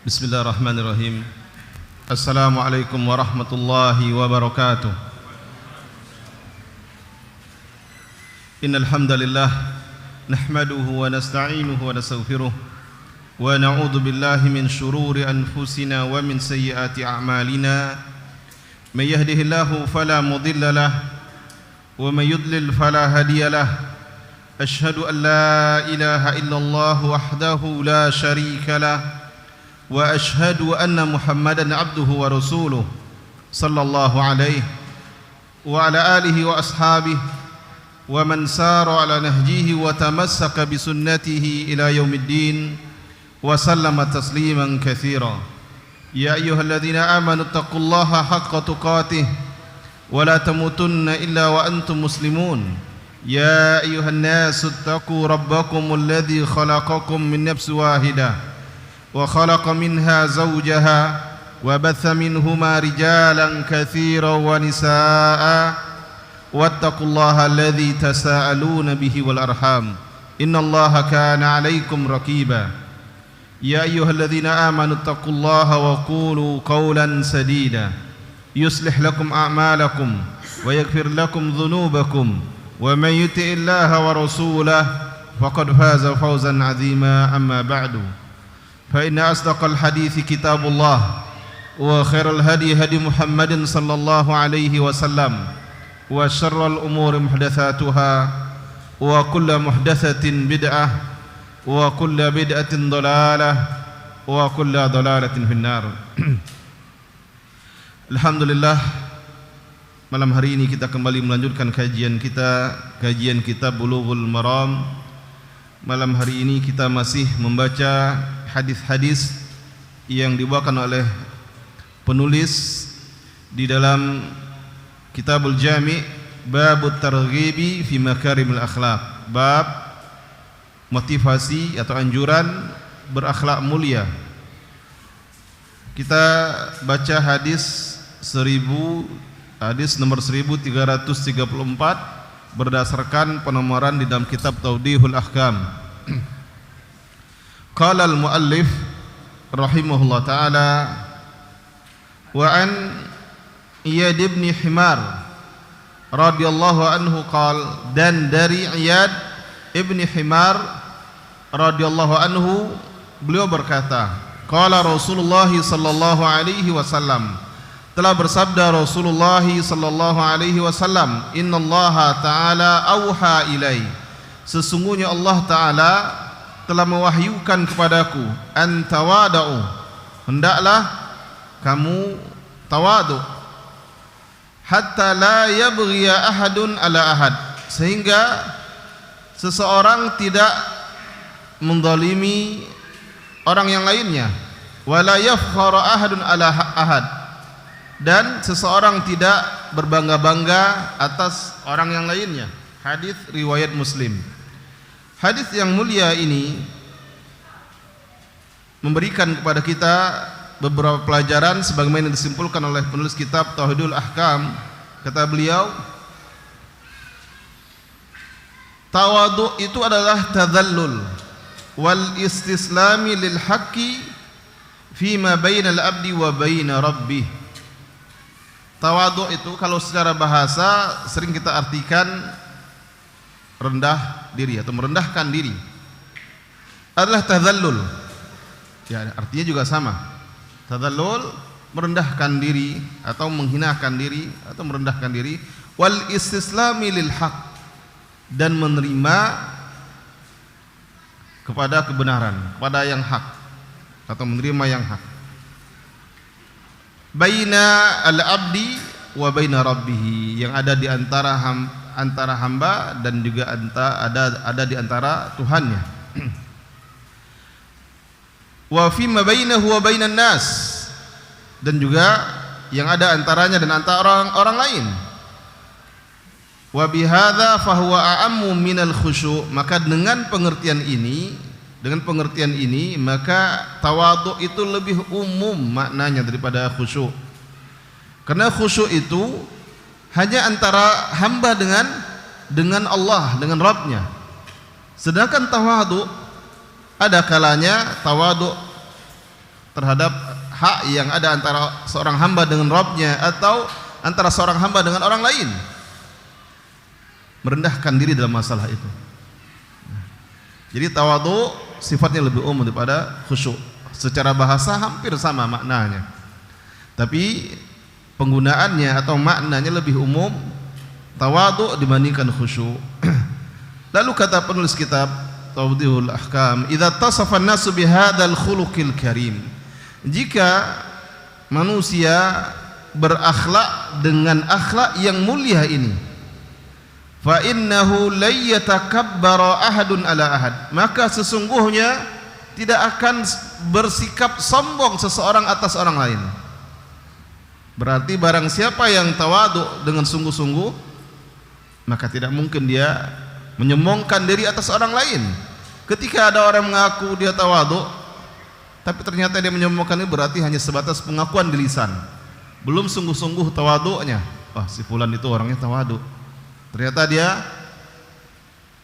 Bismillahirrahmanirrahim. Assalamualaikum warahmatullahi wabarakatuh. Innal hamdalillah nahmaduhu wa nasta'inuhu wa nastaghfiruh wa na'udzu billahi min shururi anfusina wa min sayyiati a'malina. May yahdihillahu fala mudilla lahu wa may yudlil fala hadiya lahu. Ashhadu an la ilaha illallah wahdahu la syarika lahu wa ashhadu anna Muhammadan abduhu wa rasuluh sallallahu alaihi wa ala alihi wa ashabihi wa man sara ala nahjihi wa tamassaka bi sunnatihi ila yaumiddin wa sallama tasliman katsira. Ya ayyuhalladzina amanu taqullaha haqqa tuqatih wa la tamutunna illa wa antum muslimun. Ya ayyuhan nasu taqu rabbakumul ladzi khalaqakum min nafsin wahidah wa khalaqa minha zawjaha wa batha minhuma rijalan katsiran wa nisaa'a wattaqullaha alladzi tasaaluna bihi wal arham innallaha kana 'alaikum raqiba. Ya ayyuhalladzina amanu taqullaha wa qulu qawlan sadida yuslih lakum a'malakum wa yaghfir lakum dhunubakum wa man yuti'illaha wa rasulahu faqad faza fawzan 'azima. Amma ba'du, fa inna asdaqal hadithi kitabullah wa khairal hadi hadi Muhammadin sallallahu alaihi wasallam wa syarral umuri muhdatsatuha wa kullu muhdatsatin bid'ah wa kullu bid'atin dhalalah wa kullu dhalalatin finnar. Alhamdulillah, malam hari ini kita kembali melanjutkan kajian kitab Bulughul Maram. Malam hari ini kita masih membaca hadis-hadis yang dibawakan oleh penulis di dalam Kitabul Jami' Babut Targhibi fi Makarimil Akhlaq, bab motivasi atau anjuran berakhlak mulia. Kita baca hadis nomor 1334 berdasarkan penomoran di dalam kitab Tawdihul Ahkam. Qala al-muallif rahimahullah ta'ala wa an Iyad ibn Himar radhiyallahu anhu qala, dan dari Iyad ibn Himar radhiyallahu anhu beliau berkata, qala Rasulullah sallallahu alaihi wasallam, telah bersabda Rasulullah sallallahu alaihi wasallam, innallaha ta'ala auha ilai, sesungguhnya Allah ta'ala telah mewahyukan kepadaku, an tawada'u, hendaklah kamu tawadu, hatta la yabghiya ahadun ala ahad, sehingga seseorang tidak menzalimi orang yang lainnya, wala yafkhara ahadun ala ahad, dan seseorang tidak berbangga-bangga atas orang yang lainnya. Hadis riwayat Muslim. Hadis yang mulia ini memberikan kepada kita beberapa pelajaran sebagaimana disimpulkan oleh penulis kitab Tauhidul Ahkam. Kata beliau, tawadu itu adalah tadhallul wal istislami lil haqqi fima bainal abdi wa baina rabbih. Tawadu itu kalau secara bahasa sering kita artikan rendah diri atau merendahkan diri. Adalah tadhallul. Ya, artinya juga sama. Tadhallul, merendahkan diri atau menghinakan diri atau merendahkan diri. Wal istislami lil haq, dan menerima kepada kebenaran, kepada yang hak atau menerima yang hak. Baina al-abdi wa baina rabbih, yang ada di antara hamba dan juga ada di antara Tuhannya. Wa fi ma bainahu wa bainan nas, dan juga yang ada antaranya dan antara orang lain. Wa bihadza fa huwa a'ammu minal khusyu', maka dengan pengertian ini maka tawadhu itu lebih umum maknanya daripada khusyuk. Karena khusyuk itu hanya antara hamba dengan Allah, dengan Rabbnya. Sedangkan tawadhu ada kalanya tawadu terhadap hak yang ada antara seorang hamba dengan Rabbnya atau antara seorang hamba dengan orang lain, merendahkan diri dalam masalah itu. Jadi tawadu sifatnya lebih umum daripada khusyuk. Secara bahasa hampir sama maknanya, tapi penggunaannya atau maknanya lebih umum tawadu dibandingkan khusyuk. Lalu kata penulis kitab Tawdihul Ahkam, idza tasafa an-nasu bihadzal khuluqil karim, jika manusia berakhlak dengan akhlak yang mulia ini, fa innahu la yatakabbaru ahadun ala ahad, maka sesungguhnya tidak akan bersikap sombong seseorang atas orang lain. Berarti barang siapa yang tawadhu dengan sungguh-sungguh, maka tidak mungkin dia menyombongkan diri atas orang lain. Ketika ada orang mengaku dia tawadhu, tapi ternyata dia menyombongkan, ini berarti hanya sebatas pengakuan di lisan, belum sungguh-sungguh tawadhu'nya. Wah, si fulan itu orangnya tawadhu. Ternyata dia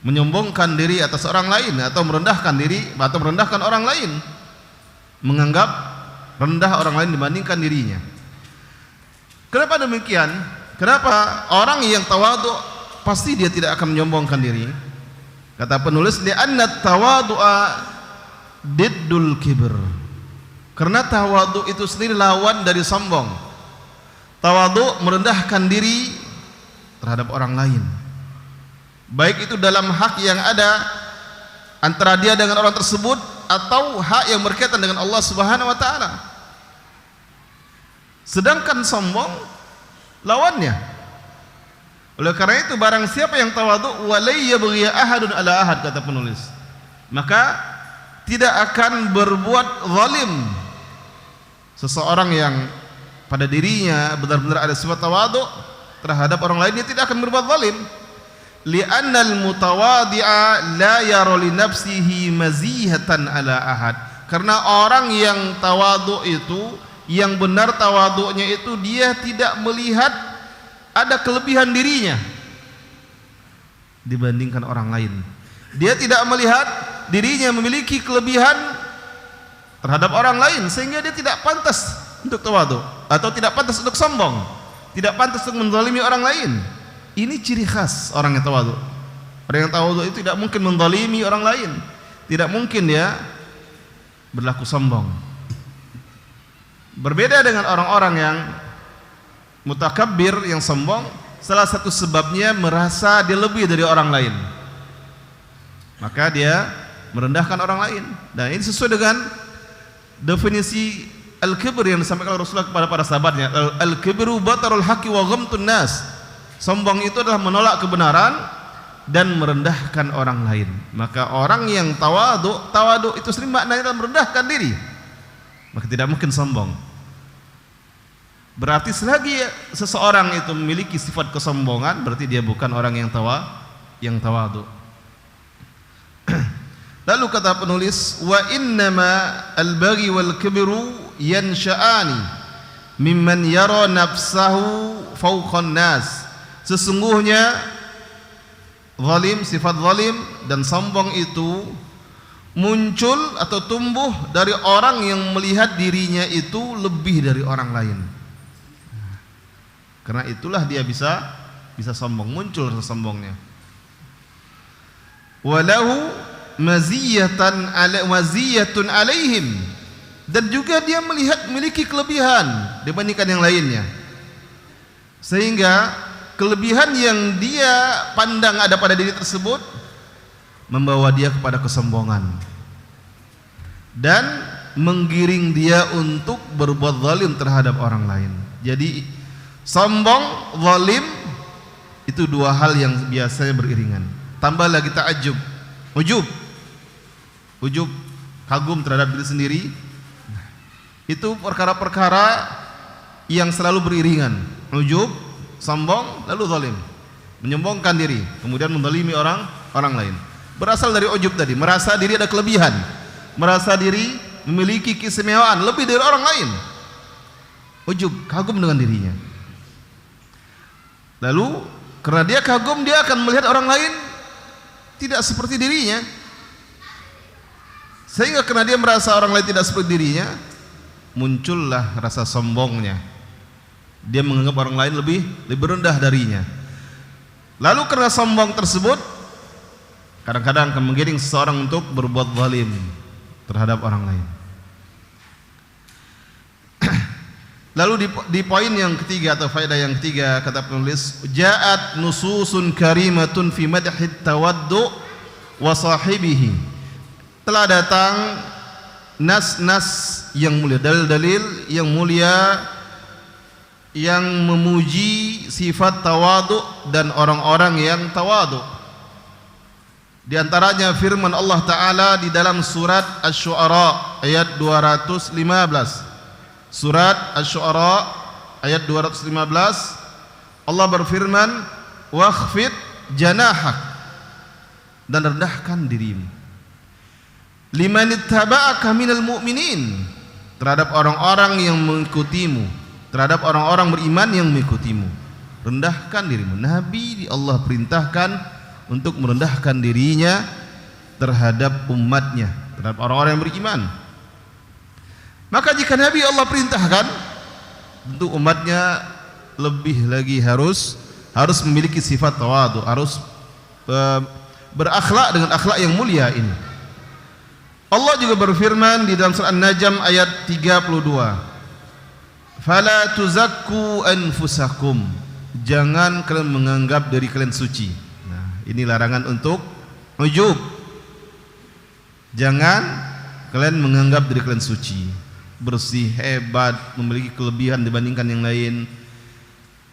menyombongkan diri atas orang lain atau merendahkan diri atau merendahkan orang lain, menganggap rendah orang lain dibandingkan dirinya. Kenapa demikian? Kenapa orang yang tawadhu pasti dia tidak akan menyombongkan diri? Kata penulis, li'anna tawadhu'a diddul kibr, karena tawadhu itu sendiri lawan dari sombong. Tawadhu merendahkan diri terhadap orang lain, baik itu dalam hak yang ada antara dia dengan orang tersebut atau hak yang berkaitan dengan Allah Subhanahu wa taala. Sedangkan sombong lawannya. Oleh karena itu barang siapa yang tawadhu wa la yabghi ahadun ala ahad, kata penulis, maka tidak akan berbuat zalim seseorang yang pada dirinya benar-benar ada sifat tawadhu terhadap orang lain, dia tidak akan berbuat zalim. Li'annal mutawadhi'a la yara li nafsihi mazihatan ala ahad, karena orang yang tawadhu itu, yang benar tawadhu'nya itu, dia tidak melihat ada kelebihan dirinya dibandingkan orang lain. Dia tidak melihat dirinya memiliki kelebihan terhadap orang lain, sehingga dia tidak pantas untuk tawadhu atau tidak pantas untuk sombong, tidak pantas untuk menzalimi orang lain. Ini ciri khas orang yang tawadhu. Orang yang tawadhu itu tidak mungkin menzalimi orang lain, tidak mungkin dia berlaku sombong. Berbeda dengan orang-orang yang mutakabbir, yang sombong, salah satu sebabnya merasa dia lebih dari orang lain, maka dia merendahkan orang lain. Dan ini sesuai dengan definisi al-kibr yang disampaikan Rasulullah kepada para sahabatnya, al-kibru batarul haqqi wa ghamtun nas. Sombong itu adalah menolak kebenaran dan merendahkan orang lain. Maka orang yang tawadhu itu sering maknanya adalah merendahkan diri, maka tidak mungkin sombong. Berarti selagi seseorang itu memiliki sifat kesombongan, berarti dia bukan orang yang tawadhu. Lalu kata penulis, wa innama al-baghi wal kibru yansha'ani mimman yara nafsahu fawqan nas. Sesungguhnya zalim, sifat zalim dan sombong itu muncul atau tumbuh dari orang yang melihat dirinya itu lebih dari orang lain. Karena itulah dia bisa sombong, muncul rasa sombongnya. Walahu maziyatun alaihim, dan juga dia melihat memiliki kelebihan dibandingkan yang lainnya, sehingga kelebihan yang dia pandang ada pada diri tersebut membawa dia kepada kesombongan dan menggiring dia untuk berbuat zalim terhadap orang lain. Jadi sombong, zalim itu dua hal yang biasanya beriringan. Tambah lagi ta'ajjub, ujub, kagum terhadap diri sendiri. Itu perkara-perkara yang selalu beriringan. Ujub, sombong, lalu zalim, menyombongkan diri, kemudian menzalimi orang lain. Berasal dari ujub tadi, merasa diri ada kelebihan, merasa diri memiliki keistimewaan lebih dari orang lain. Ujub, kagum dengan dirinya. Lalu karena dia kagum, dia akan melihat orang lain tidak seperti dirinya, Sehingga karena dia merasa orang lain tidak seperti dirinya, muncullah rasa sombongnya. Dia menganggap orang lain lebih rendah darinya. Lalu karena sombong tersebut, kadang-kadang akan menggiring seseorang untuk berbuat zalim terhadap orang lain. Lalu di poin yang ketiga atau faedah yang ketiga, kata penulis, ja'at nususun karimatun fi madhit tawaddu wa sahibihi. Telah datang nas-nas yang mulia, dalil-dalil yang mulia yang memuji sifat tawadu dan orang-orang yang tawadu. Di antaranya firman Allah Ta'ala di dalam surat Asy-Syu'ara ayat 215. Surat Asy-Syu'ara ayat 215, Allah berfirman, wakhfid janahak, dan rendahkan dirimu, liman ittaba'aka minal mu'minin, terhadap orang-orang yang mengikutimu, terhadap orang-orang beriman yang mengikutimu. Rendahkan dirimu. Nabi Allah perintahkan untuk merendahkan dirinya terhadap umatnya, terhadap orang-orang yang beriman. Maka jika Nabi Allah perintahkan, tentu umatnya lebih lagi harus memiliki sifat tawadu, harus berakhlak dengan akhlak yang mulia ini. Allah juga berfirman di dalam surah An-Najm ayat 32, fala tuzakku anfusakum, jangan kalian menganggap diri kalian suci. Nah, ini larangan untuk ujub. Jangan kalian menganggap diri kalian suci, bersih, hebat, memiliki kelebihan dibandingkan yang lain.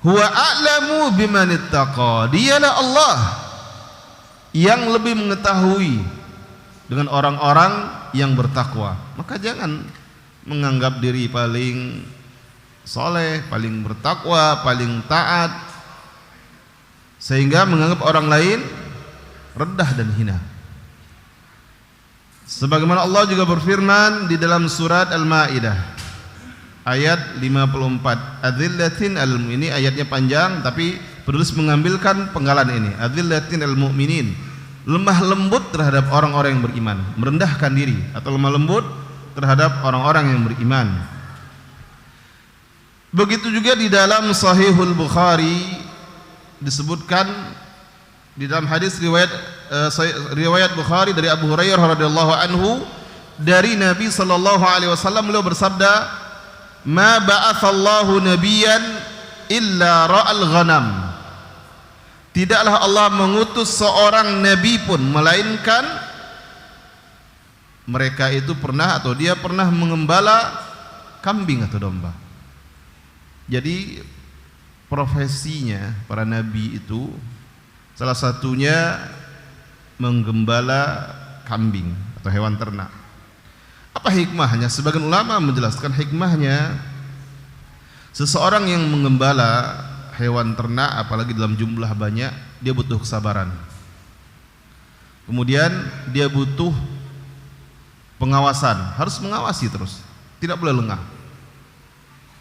Huwa a'lamu biman ittaqa, dialah Allah yang lebih mengetahui dengan orang-orang yang bertakwa. Maka jangan menganggap diri paling soleh, paling bertakwa, paling taat, sehingga menganggap orang lain rendah dan hina. Sebagaimana Allah juga berfirman di dalam surat Al-Maidah ayat 54, adzillatin ini ayatnya panjang tapi penulis mengambilkan penggalan ini, adzillatin al-mu'minin, lemah lembut terhadap orang-orang yang beriman, merendahkan diri atau lemah lembut terhadap orang-orang yang beriman. Begitu juga di dalam Sahihul Bukhari disebutkan di dalam hadis riwayat Bukhari dari Abu Hurairah radhiyallahu anhu, dari Nabi sallallahu alaihi wasallam, beliau bersabda, ma ba'atsallahu nabiyyan illa ra'al ghanam, tidaklah Allah mengutus seorang nabi pun melainkan mereka itu pernah atau dia pernah mengembala kambing atau domba. Jadi profesinya para nabi itu salah satunya menggembala kambing atau hewan ternak. Apa hikmahnya? Sebagian ulama menjelaskan hikmahnya, seseorang yang menggembala hewan ternak apalagi dalam jumlah banyak, dia butuh kesabaran. Kemudian dia butuh pengawasan, harus mengawasi terus, tidak boleh lengah.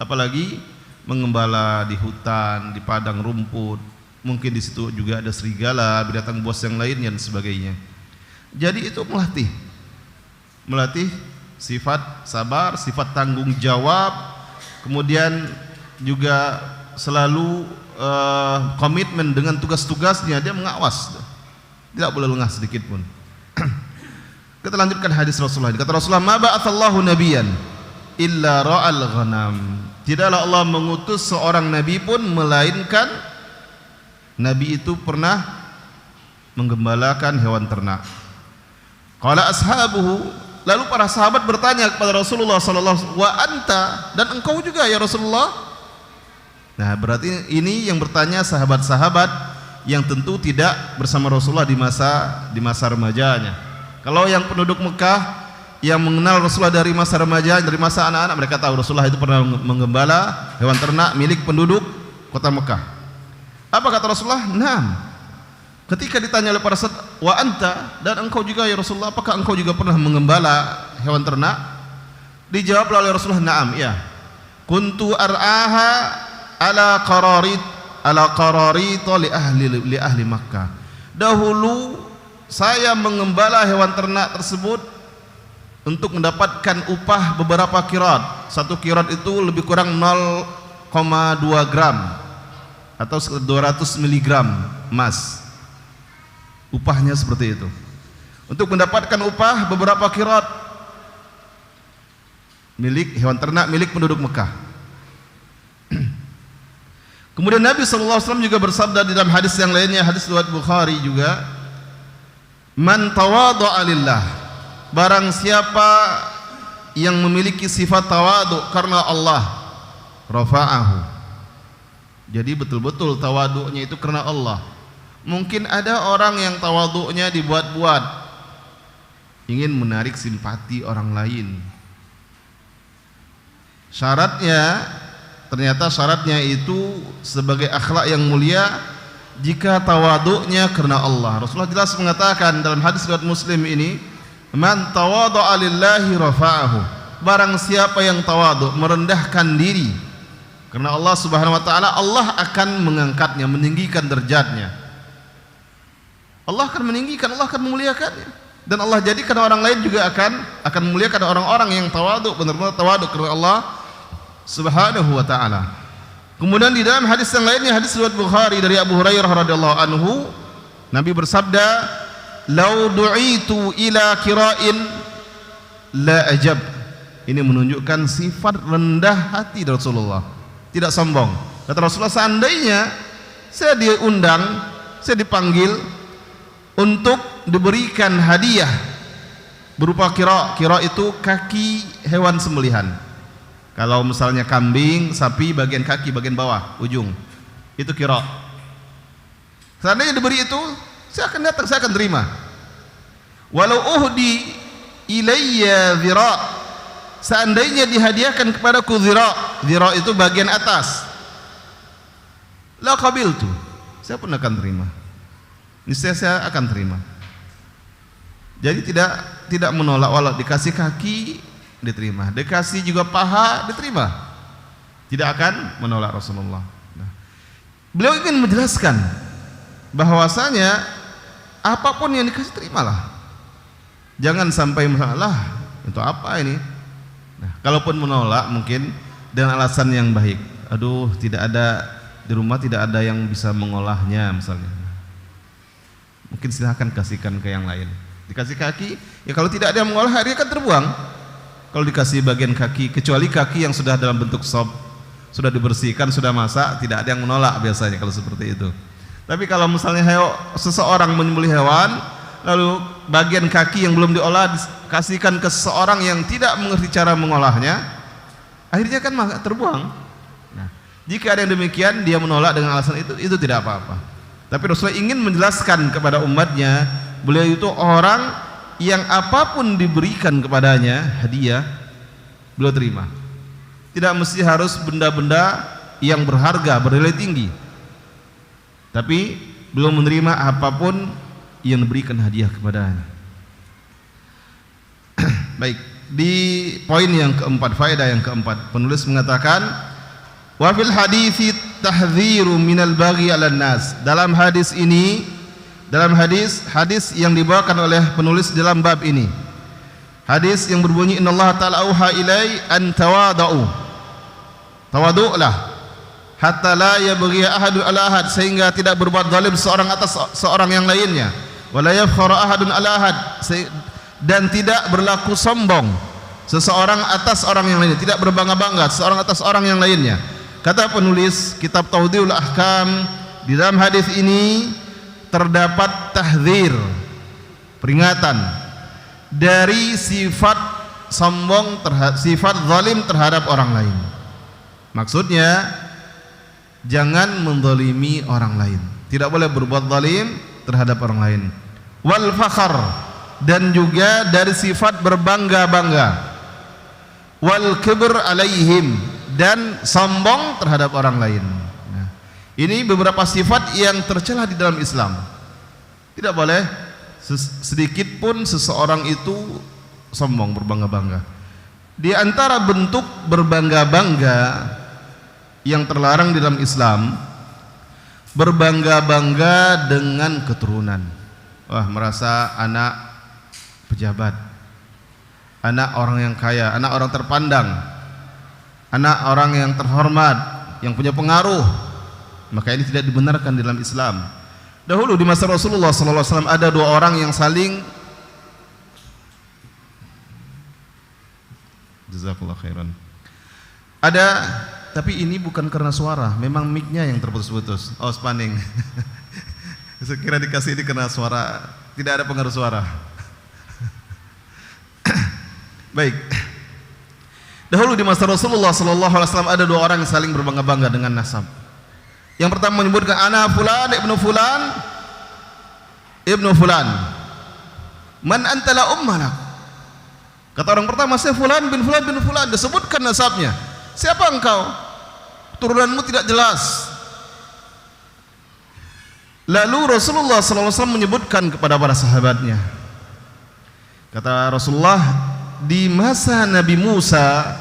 Apalagi mengembala di hutan, di padang rumput, mungkin di situ juga ada serigala, binatang buas yang lainnya dan sebagainya. Jadi itu melatih sifat sabar, sifat tanggung jawab, kemudian juga selalu komitmen dengan tugas-tugasnya, dia mengawas, tidak boleh lengah sedikit pun. Kita lanjutkan hadis Rasulullah. Kata Rasulullah, ma ba'atsallahu nabiyyan illa ra'al ghanam, tidaklah Allah mengutus seorang nabi pun melainkan nabi itu pernah menggembalakan hewan ternak. Qala ashabuhu, lalu para sahabat bertanya kepada Rasulullah sallallahu alaihi wasallam, wa anta, dan engkau juga ya Rasulullah? Nah, berarti ini yang bertanya sahabat-sahabat yang tentu tidak bersama Rasulullah di masa remajanya. Kalau yang penduduk Mekah yang mengenal Rasulullah dari masa remaja, dari masa anak-anak, mereka tahu Rasulullah itu pernah menggembala hewan ternak milik penduduk kota Mekah. Apa kata Rasulullah? Naam. Ketika ditanya oleh para sahabat, wa anta, dan engkau juga ya Rasulullah, apakah engkau juga pernah menggembala hewan ternak? Dijawab oleh Rasulullah, naam, ya. Kuntu ar'aha ala qararit li ahli Makkah. Dahulu saya menggembala hewan ternak tersebut untuk mendapatkan upah beberapa qirat. Satu qirat itu lebih kurang 0,2 gram atau 200 miligram emas. Upahnya seperti itu. Untuk mendapatkan upah beberapa qirat milik hewan ternak milik penduduk Mekah. Kemudian Nabi SAW juga bersabda di dalam hadis yang lainnya, hadis riwayat Bukhari juga, man tawadhu'a lillah, barang siapa yang memiliki sifat tawadhu karena Allah, rafa'ahu. Jadi betul-betul tawadhu'nya itu karena Allah. Mungkin ada orang yang tawadhu'nya dibuat-buat, ingin menarik simpati orang lain. Ternyata syaratnya itu sebagai akhlak yang mulia jika tawadhu'nya karena Allah. Rasulullah jelas mengatakan dalam hadis riwayat Muslim ini, man tawadhu'a lillahi rafa'ahu, barang siapa yang tawadhu, merendahkan diri karena Allah Subhanahu wa taala, Allah akan mengangkatnya, meninggikan derajatnya. Allah akan meninggikan, Allah akan memuliakannya, dan Allah jadikan orang lain juga akan memuliakan orang-orang yang tawadhu, benar-benar tawadhu karena Allah Subhanahu wa ta'ala. Kemudian di dalam hadis yang lainnya, hadis riwayat Bukhari dari Abu Hurairah radhiyallahu anhu, Nabi bersabda, "Lau du'itu ila kira'in la ajab." Ini menunjukkan sifat rendah hati Rasulullah, tidak sombong. Kata Rasulullah, seandainya saya diundang, saya dipanggil untuk diberikan hadiah berupa kira. Kira itu kaki hewan sembelihan. Kalau misalnya kambing, sapi, bagian kaki, bagian bawah, ujung, itu kira. Seandainya diberi itu, saya akan datang, saya akan terima. Walau uhdi ilayya dhira', seandainya dihadiahkan kepadaku dhira', dhira' itu bagian atas, la qabiltu, saya pun akan terima. Niscaya saya akan terima. Jadi tidak menolak, walau dikasih kaki diterima, dikasih juga paha diterima, tidak akan menolak Rasulullah. Nah, beliau ingin menjelaskan bahwasanya apapun yang dikasih terimalah, jangan sampai masalah untuk apa ini. Nah, kalaupun menolak mungkin dengan alasan yang baik, aduh tidak ada di rumah, tidak ada yang bisa mengolahnya misalnya, mungkin silahkan kasihkan ke yang lain. Dikasih kaki, ya kalau tidak ada yang mengolah, akhirnya kan terbuang. Kalau dikasih bagian kaki, kecuali kaki yang sudah dalam bentuk sop, sudah dibersihkan, sudah masak, tidak ada yang menolak biasanya kalau seperti itu. Tapi kalau misalnya seseorang menyembelih hewan, lalu bagian kaki yang belum diolah dikasihkan ke seseorang yang tidak mengerti cara mengolahnya, akhirnya kan terbuang. Nah, jika ada yang demikian, dia menolak dengan alasan itu tidak apa-apa. Tapi Rasulullah ingin menjelaskan kepada umatnya, beliau itu orang yang apapun diberikan kepadanya hadiah, beliau terima. Tidak mesti harus benda-benda yang berharga, bernilai tinggi, tapi beliau menerima apapun yang diberikan hadiah kepadanya. Baik, di poin yang keempat, faedah yang keempat, penulis mengatakan, wa fil hadithi tahdhiru minal baghi 'alan nas. Dalam hadis ini, dalam hadis yang dibawakan oleh penulis dalam bab ini, hadis yang berbunyi, innallaha ta'ala auha ilai an tawadhu, tawadhu'lah hatta la yabghi ahadun ala ahad, sehingga tidak berbuat zalim seorang atas seorang yang lainnya, wala yafkhara ahadun ala ahad, dan tidak berlaku sombong seseorang atas orang yang lainnya, tidak berbangga-bangga seorang atas orang yang lainnya. Kata penulis kitab Tawdihul Ahkam, di dalam hadis ini terdapat tahdzir, peringatan dari sifat sombong, sifat zalim terhadap orang lain. Maksudnya jangan menzalimi orang lain, tidak boleh berbuat zalim terhadap orang lain. Wal fakhar, dan juga dari sifat berbangga-bangga. Wal kibr alaihim, dan sombong terhadap orang lain. Ini beberapa sifat yang tercela di dalam Islam. Tidak boleh sedikit pun seseorang itu sombong, berbangga-bangga. Di antara bentuk berbangga-bangga yang terlarang di dalam Islam, berbangga-bangga dengan keturunan. Wah, merasa anak pejabat, anak orang yang kaya, anak orang terpandang, anak orang yang terhormat, yang punya pengaruh, maka ini tidak dibenarkan dalam Islam. Dahulu di masa Rasulullah SAW ada dua orang yang saling, jazakallah khairan, ada, tapi ini bukan karena suara, memang mic-nya yang terputus-putus. Oh, spanning. Sekira dikasih ini karena suara, tidak ada pengaruh suara. Baik. Dahulu di masa Rasulullah SAW ada dua orang yang saling berbangga-bangga dengan nasab. Yang pertama menyebutkan ana fulan ibnu fulan ibnu fulan. Man anta la ummalak. Kata orang pertama, saya fulan bin fulan bin fulan, disebutkan nasabnya. Siapa engkau? Turunanmu tidak jelas. Lalu Rasulullah SAW menyebutkan kepada para sahabatnya. Kata Rasulullah, di masa Nabi Musa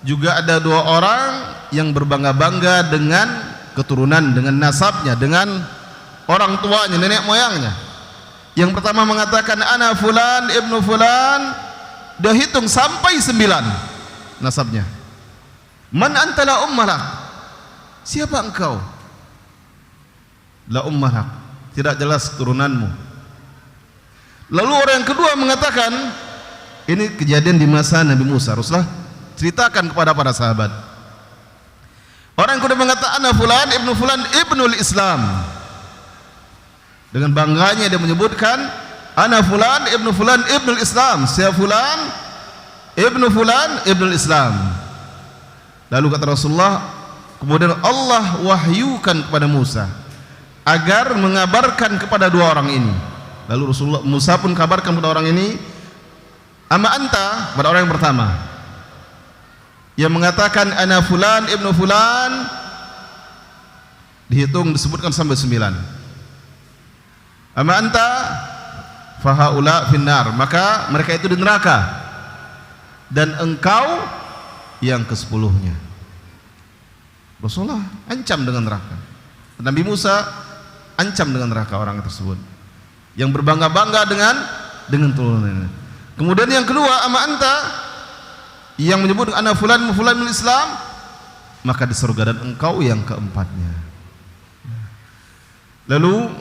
juga ada dua orang yang berbangga-bangga dengan keturunan, dengan nasabnya, dengan orang tuanya, nenek moyangnya. Yang pertama mengatakan ana fulan ibnu fulan, dia hitung sampai 9 nasabnya. Man anta la ummalak. Siapa engkau? La ummalak, tidak jelas turunanmu. Lalu orang yang kedua mengatakan, ini kejadian di masa Nabi Musa. Rasulullah ceritakan kepada para sahabat. Orang yang kedua mengatakan ana fulan ibnul Islam. Dengan bangganya dia menyebutkan ana fulan ibnul Islam. Saya fulan ibnul Islam. Lalu kata Rasulullah, kemudian Allah wahyukan kepada Musa agar mengabarkan kepada dua orang ini. Lalu Musa pun kabarkan kepada orang ini, amma anta, pada orang yang pertama yang mengatakan ana fulan ibnu fulan, dihitung disebutkan sampai 9. Amma anta fahaula finnar, maka mereka itu di neraka, dan engkau yang ke-10-nya. Rasulullah ancam dengan neraka. Nabi Musa ancam dengan neraka orang tersebut yang berbangga-bangga dengan turunannya. Kemudian yang kedua, amma anta, yang menyebut ana fulan min Islam, maka di surga, dan engkau yang keempatnya. Lalu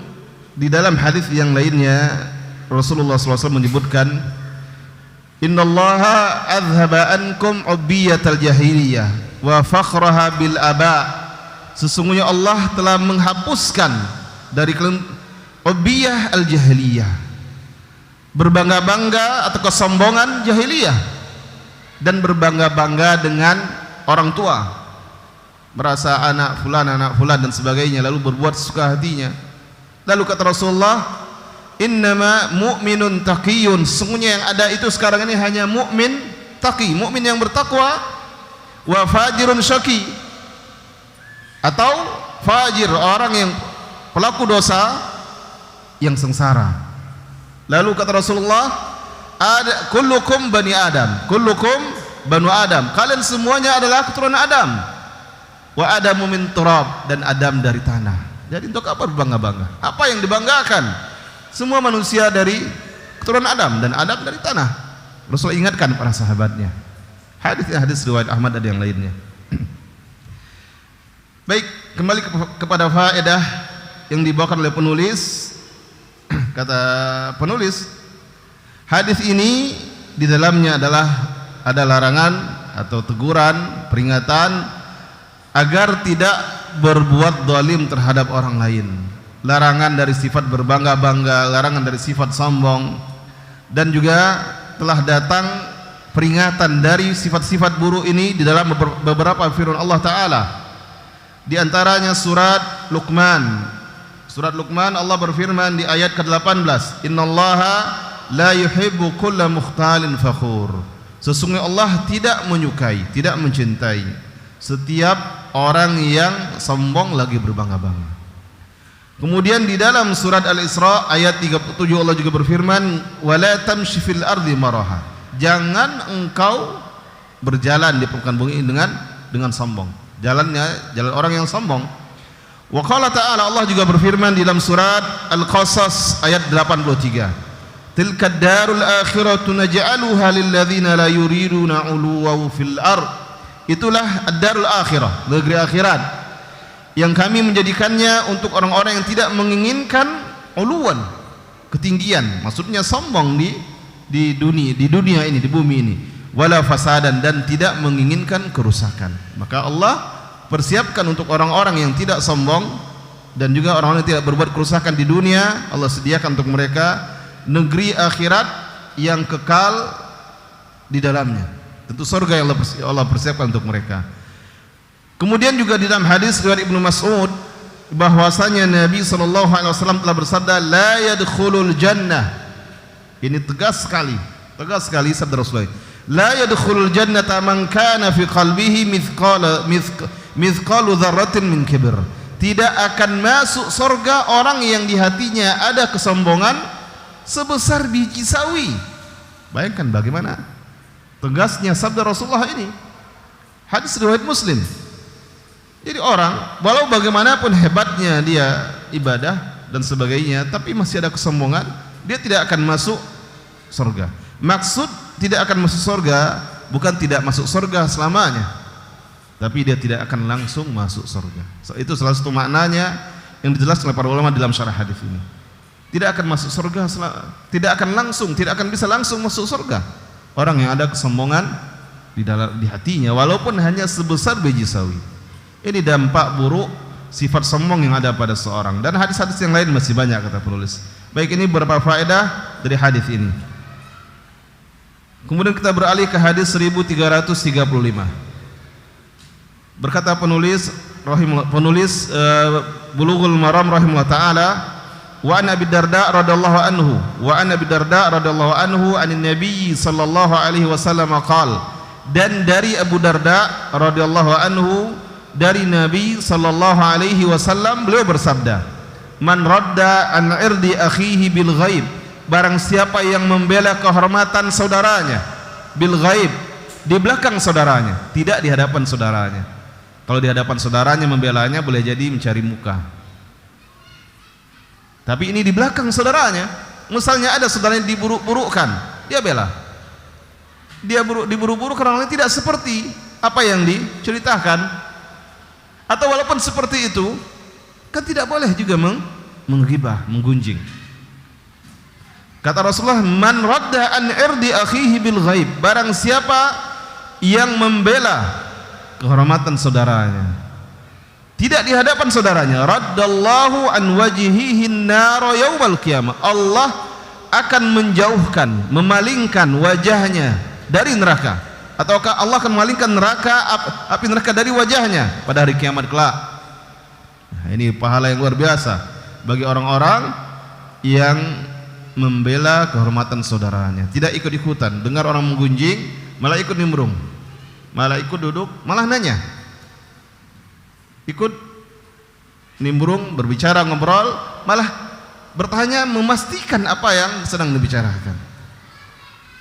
di dalam hadis yang lainnya Rasulullah SAW menyebutkan, innallaha azhaba ankum ubbiyatal jahiliyah wa fakhraha bil aba. Sesungguhnya Allah telah menghapuskan dari kalian ubbiyah al jahiliyah, berbangga-bangga atau kesombongan jahiliyah, dan berbangga-bangga dengan orang tua, merasa anak fulan dan sebagainya, lalu berbuat sesuka hatinya. Lalu kata Rasulullah, innama mu'minun taqiyun, sesungguhnya yang ada itu sekarang ini hanya mukmin taqi, mukmin yang bertakwa, wa fajirun syaqi, atau fajir, orang yang pelaku dosa yang sengsara. Lalu kata Rasulullah, ada kullukum bani Adam, kullukum banu Adam, kalian semuanya adalah keturunan Adam, wa Adamu min turab, dan Adam dari tanah. Jadi untuk apa berbangga-bangga? Apa yang dibanggakan? Semua manusia dari keturunan Adam, dan Adam dari tanah. Rasul ingatkan para sahabatnya. Hadis riwayat Ahmad dan yang lainnya. Baik, kembali kepada faedah yang dibawakan oleh penulis. Kata penulis, hadis ini di dalamnya ada larangan atau teguran, peringatan agar tidak berbuat zalim terhadap orang lain. Larangan dari sifat berbangga-bangga, larangan dari sifat sombong, dan juga telah datang peringatan dari sifat-sifat buruk ini di dalam beberapa firman Allah Ta'ala. Di antaranya surat Luqman. Surat Luqman Allah berfirman di ayat ke-18, innallaha la yuhibbu kulla mukhtalin fakhur. Sesungguhnya Allah tidak menyukai, tidak mencintai setiap orang yang sombong lagi berbangga-bangga. Kemudian di dalam surat Al-Isra ayat 37 Allah juga berfirman, wala tamshi fil ardi maraha. Jangan engkau berjalan di permukaan bumi dengan sombong. Jalan orang yang sombong. Wa qala ta'ala, Allah juga berfirman di dalam surat Al-Qasas ayat 83, tilka darul akhiratu naj'aluha lil ladzina la yuriduna 'uluwan fil ard. Itulah ad-darul akhirah, negeri akhirat, yang kami menjadikannya untuk orang-orang yang tidak menginginkan uluwan, ketinggian, maksudnya sombong di dunia ini, di bumi ini, wala fasadan, dan tidak menginginkan kerusakan. Maka Allah persiapkan untuk orang-orang yang tidak sombong dan juga orang-orang yang tidak berbuat kerusakan di dunia. Allah sediakan untuk mereka negeri akhirat yang kekal di dalamnya, tentu surga yang Allah persiapkan untuk mereka. Kemudian juga di dalam hadis riwayat Ibnu Mas'ud bahwasanya Nabi SAW telah bersabda, la yadkhulul jannah. Ini tegas sekali sabda Rasulullah. La yadkhulul jannata man kana fi qalbihi mithqalu dzarratin min kibr. Tidak akan masuk surga orang yang di hatinya ada kesombongan sebesar biji sawi. Bayangkan bagaimana tegasnya sabda Rasulullah ini. Hadis riwayat Muslim. Jadi orang walau bagaimanapun hebatnya dia ibadah dan sebagainya, tapi masih ada kesombongan, dia tidak akan masuk surga. Maksud tidak akan masuk surga bukan tidak masuk surga selamanya, tapi dia tidak akan langsung masuk surga. Itu salah satu maknanya yang dijelaskan oleh para ulama dalam syarah hadis ini. Tidak akan masuk surga, tidak akan bisa langsung masuk surga orang yang ada kesombongan di hatinya, walaupun hanya sebesar biji sawi. Ini dampak buruk sifat sombong yang ada pada seorang. Dan hadis-hadis yang lain masih banyak, kata penulis. Baik, ini beberapa faedah dari hadis ini. Kemudian kita beralih ke hadis 1335. Berkata penulis Bulughul Maram rahimahullah taala, wa an Abi Darda radhiyallahu anhu anin Nabi sallallahu alaihi wasallam qala, dan dari Abu Darda radhiyallahu anhu dari Nabi sallallahu alaihi wasallam beliau bersabda, man radda an irdi akhihi bil ghaib, barang siapa yang membela kehormatan saudaranya bil ghaib, di belakang saudaranya, tidak di hadapan saudaranya. Kalau di hadapan saudaranya membelanya boleh jadi mencari muka, tapi ini di belakang saudaranya. Misalnya ada saudaranya diburuk-burukkan, dia bela. Dia diburu-burukan orang lain tidak seperti apa yang diceritakan, atau walaupun seperti itu kan tidak boleh juga menggibah, menggunjing. Kata Rasulullah, man radda an irdi akhihi bil ghaib, barang siapa yang membela kehormatan saudaranya tidak di hadapan saudaranya, raddallahu an wajhihi an-nar yaumal qiyamah, Allah akan menjauhkan, memalingkan wajahnya dari neraka, ataukah Allah akan memalingkan api neraka dari wajahnya pada hari kiamat kelak. Nah, ini pahala yang luar biasa bagi orang-orang yang membela kehormatan saudaranya, tidak ikut-ikutan dengar orang menggunjing malah ikut nimbrung, malah ikut duduk, malah nanya, ikut nimbrung, berbicara, ngobrol, malah bertanya, memastikan apa yang sedang dibicarakan.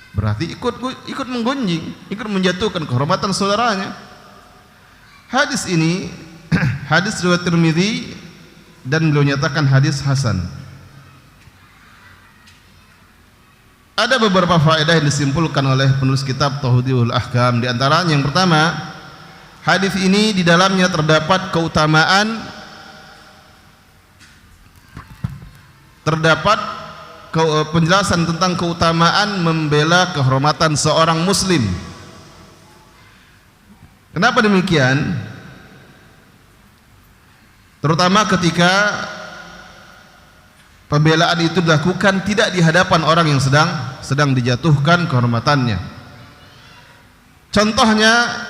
Berarti ikut menggunjing, ikut menjatuhkan kehormatan saudaranya. Hadis ini hadis riwayat Tirmidzi dan beliau nyatakan hadis hasan. Ada beberapa faedah yang disimpulkan oleh penulis kitab Tauhidul Ahkam. Di antaranya yang pertama, hadis ini di dalamnya terdapat penjelasan tentang keutamaan membela kehormatan seorang muslim. Kenapa demikian? Terutama ketika pembelaan itu dilakukan tidak di hadapan orang yang sedang dijatuhkan kehormatannya. Contohnya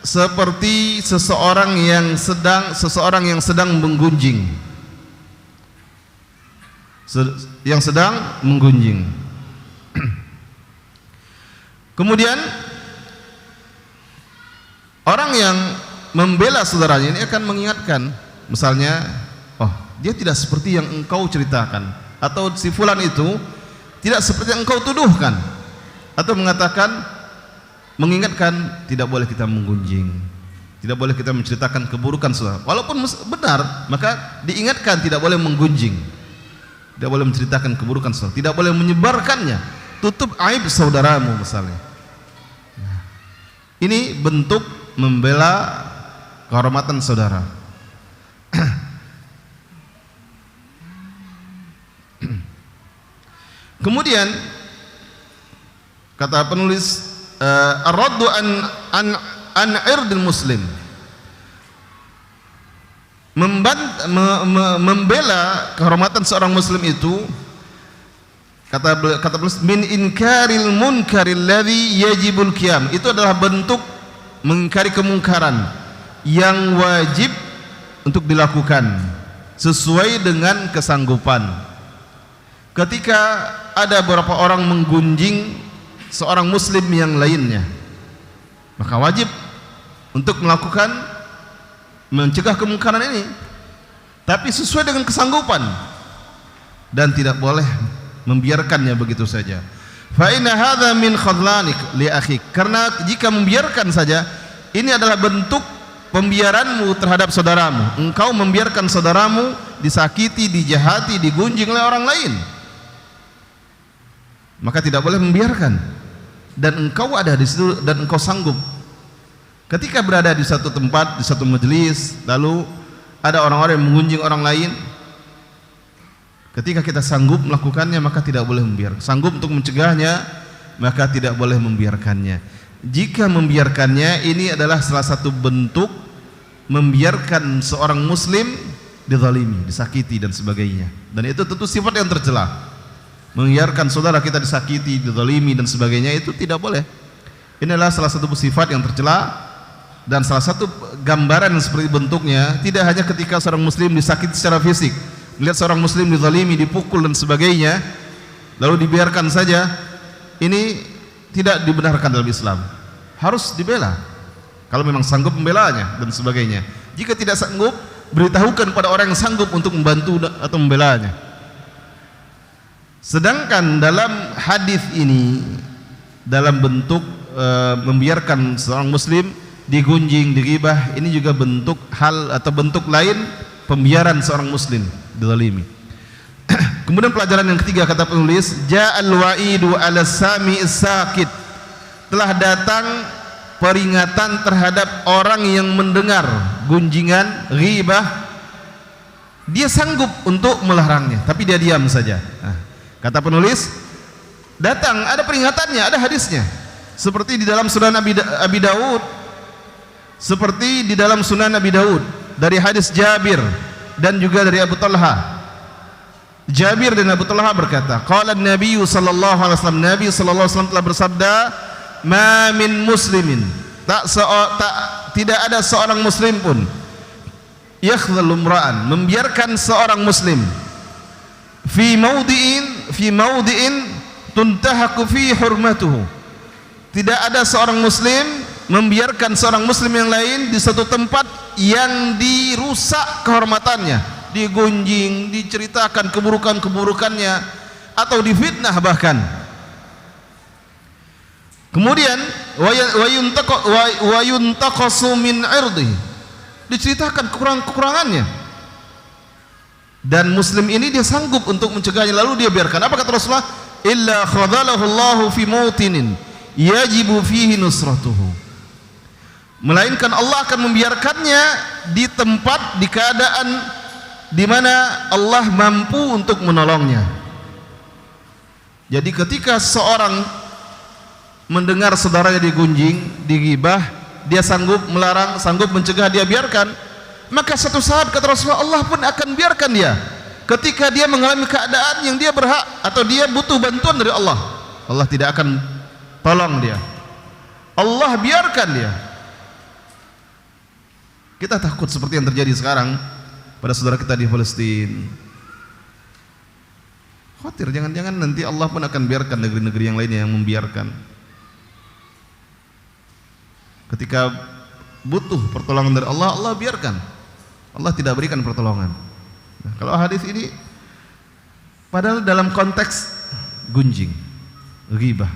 seperti seseorang yang sedang menggunjing, kemudian orang yang membela saudaranya ini akan mengingatkan, misalnya, oh, dia tidak seperti yang engkau ceritakan, atau si fulan itu tidak seperti yang engkau tuduhkan, atau mengingatkan tidak boleh kita menggunjing, tidak boleh kita menceritakan keburukan saudara, walaupun benar, maka diingatkan tidak boleh menggunjing. Tidak boleh menceritakan keburukan saudara, tidak boleh menyebarkannya. Tutup aib saudaramu misalnya. Nah, ini bentuk membela kehormatan saudara. Kemudian kata penulis ar-raddu an irdil muslim, membela kehormatan seorang muslim itu, kata penulis, min inkaril munkaril ladzi yajibul qiyam, itu adalah bentuk mengingkari kemungkaran yang wajib untuk dilakukan sesuai dengan kesanggupan. Ketika ada beberapa orang menggunjing seorang muslim yang lainnya, maka wajib untuk melakukan, mencegah kemungkaran ini, tapi sesuai dengan kesanggupan, dan tidak boleh membiarkannya begitu saja. Fa inna hadza min khadlanik li akhik, karena jika membiarkan saja, ini adalah bentuk pembiaranmu terhadap saudaramu. Engkau membiarkan saudaramu disakiti, dijahati, digunjing oleh orang lain, maka tidak boleh membiarkan. Dan engkau ada di situ dan engkau sanggup. Ketika berada di satu tempat, di satu majelis, lalu ada orang-orang yang mengunjing orang lain, ketika kita sanggup melakukannya, maka tidak boleh membiarkan. Sanggup untuk mencegahnya, maka tidak boleh membiarkannya. Jika membiarkannya, ini adalah salah satu bentuk membiarkan seorang muslim dizalimi, disakiti dan sebagainya. Dan itu tentu sifat yang tercela. Membiarkan saudara kita disakiti, dizalimi dan sebagainya, itu tidak boleh. Inilah salah satu sifat yang tercela, dan salah satu gambaran seperti bentuknya tidak hanya ketika seorang muslim disakiti secara fisik, melihat seorang muslim dizalimi, dipukul dan sebagainya, lalu dibiarkan saja, ini tidak dibenarkan dalam Islam. Harus dibela kalau memang sanggup membelanya dan sebagainya. Jika tidak sanggup, beritahukan pada orang yang sanggup untuk membantu atau membelanya. Sedangkan dalam hadis ini, dalam bentuk membiarkan seorang muslim digunjing, digibah, ini juga bentuk hal atau bentuk lain pembiaran seorang muslim dizalimi. Kemudian pelajaran yang ketiga, kata penulis, ja'al wa'idu 'ala sami'is sakit, telah datang peringatan terhadap orang yang mendengar gunjingan, ghibah, dia sanggup untuk melarangnya, tapi dia diam saja. Nah, kata penulis, datang ada peringatannya, ada hadisnya, seperti di dalam Sunan Abi Daud, seperti di dalam Sunan Abi Daud dari hadis Jabir dan juga dari Abu Talha. Jabir dan Abu Talha berkata, qala Nabi sallallahu alaihi wasallam, Nabi sallallahu alaihi wasallam telah bersabda, ma min muslimin, tidak ada seorang muslim pun, yakhdhalu imra'an, membiarkan seorang muslim, fi maudi'in tuntahaku fi hurmatuhu, tidak ada seorang muslim membiarkan seorang muslim yang lain di satu tempat yang dirusak kehormatannya, digunjing, diceritakan keburukan-keburukannya, atau difitnah bahkan. Kemudian wa yuntaqasu min irdi, diceritakan kekurangannya, dan muslim ini dia sanggup untuk mencegahnya, lalu dia biarkan. Apa kata Rasulullah? Illa khadalahu Allahu fi mautinin yajibu fihi nusratuhu, melainkan Allah akan membiarkannya di tempat, di keadaan di mana Allah mampu untuk menolongnya. Jadi ketika seorang mendengar saudaranya digunjing, digibah, dia sanggup melarang, sanggup mencegah, dia biarkan, maka satu saat kata Rasulullah, Allah pun akan biarkan dia ketika dia mengalami keadaan yang dia berhak atau dia butuh bantuan dari Allah. Allah tidak akan tolong dia, Allah biarkan dia. Kita takut seperti yang terjadi sekarang pada saudara kita di Palestina. Khawatir jangan-jangan nanti Allah pun akan biarkan negeri-negeri yang lainnya yang membiarkan. Ketika butuh pertolongan dari Allah, Allah biarkan, Allah tidak berikan pertolongan. Nah, kalau hadis ini padahal dalam konteks gunjing, ghibah,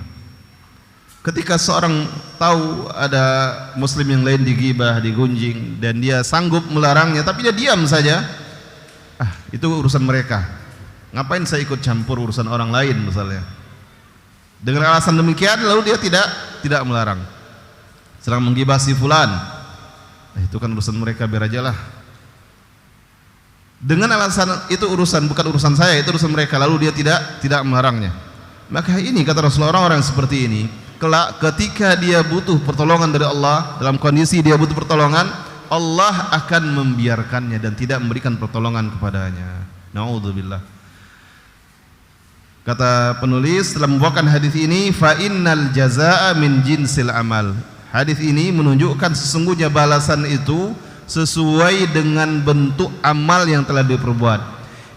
ketika seorang tahu ada muslim yang lain digibah, digunjing, dan dia sanggup melarangnya, tapi dia diam saja, itu urusan mereka. Ngapain saya ikut campur urusan orang lain misalnya. Dengan alasan demikian lalu dia tidak melarang. Sedang menggibah si fulan, itu kan urusan mereka, biar aja lah. Dengan alasan itu bukan urusan saya, itu urusan mereka, lalu dia tidak melarangnya. Maka ini kata Rasulullah, orang-orang seperti ini kelak ketika dia butuh pertolongan dari Allah, dalam kondisi dia butuh pertolongan, Allah akan membiarkannya dan tidak memberikan pertolongan kepadanya. Na'udzubillah. Kata penulis setelah membawakan hadis ini, fa innal jazaa'a min jinsil amal. Hadis ini menunjukkan sesungguhnya balasan itu sesuai dengan bentuk amal yang telah diperbuat.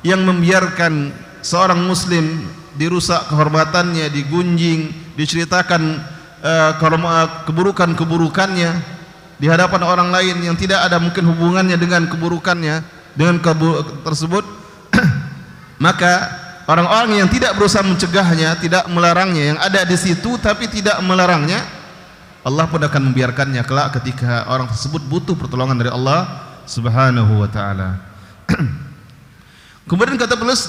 Yang membiarkan seorang muslim dirusak kehormatannya, digunjing, diceritakan keburukan-keburukannya di hadapan orang lain yang tidak ada mungkin hubungannya dengan keburukannya, dengan tersebut, maka orang-orang yang tidak berusaha mencegahnya, tidak melarangnya, yang ada di situ tapi tidak melarangnya, Allah pun akan membiarkannya kelak ketika orang tersebut butuh pertolongan dari Allah Subhanahu wa taala. Kemudian kata penulis,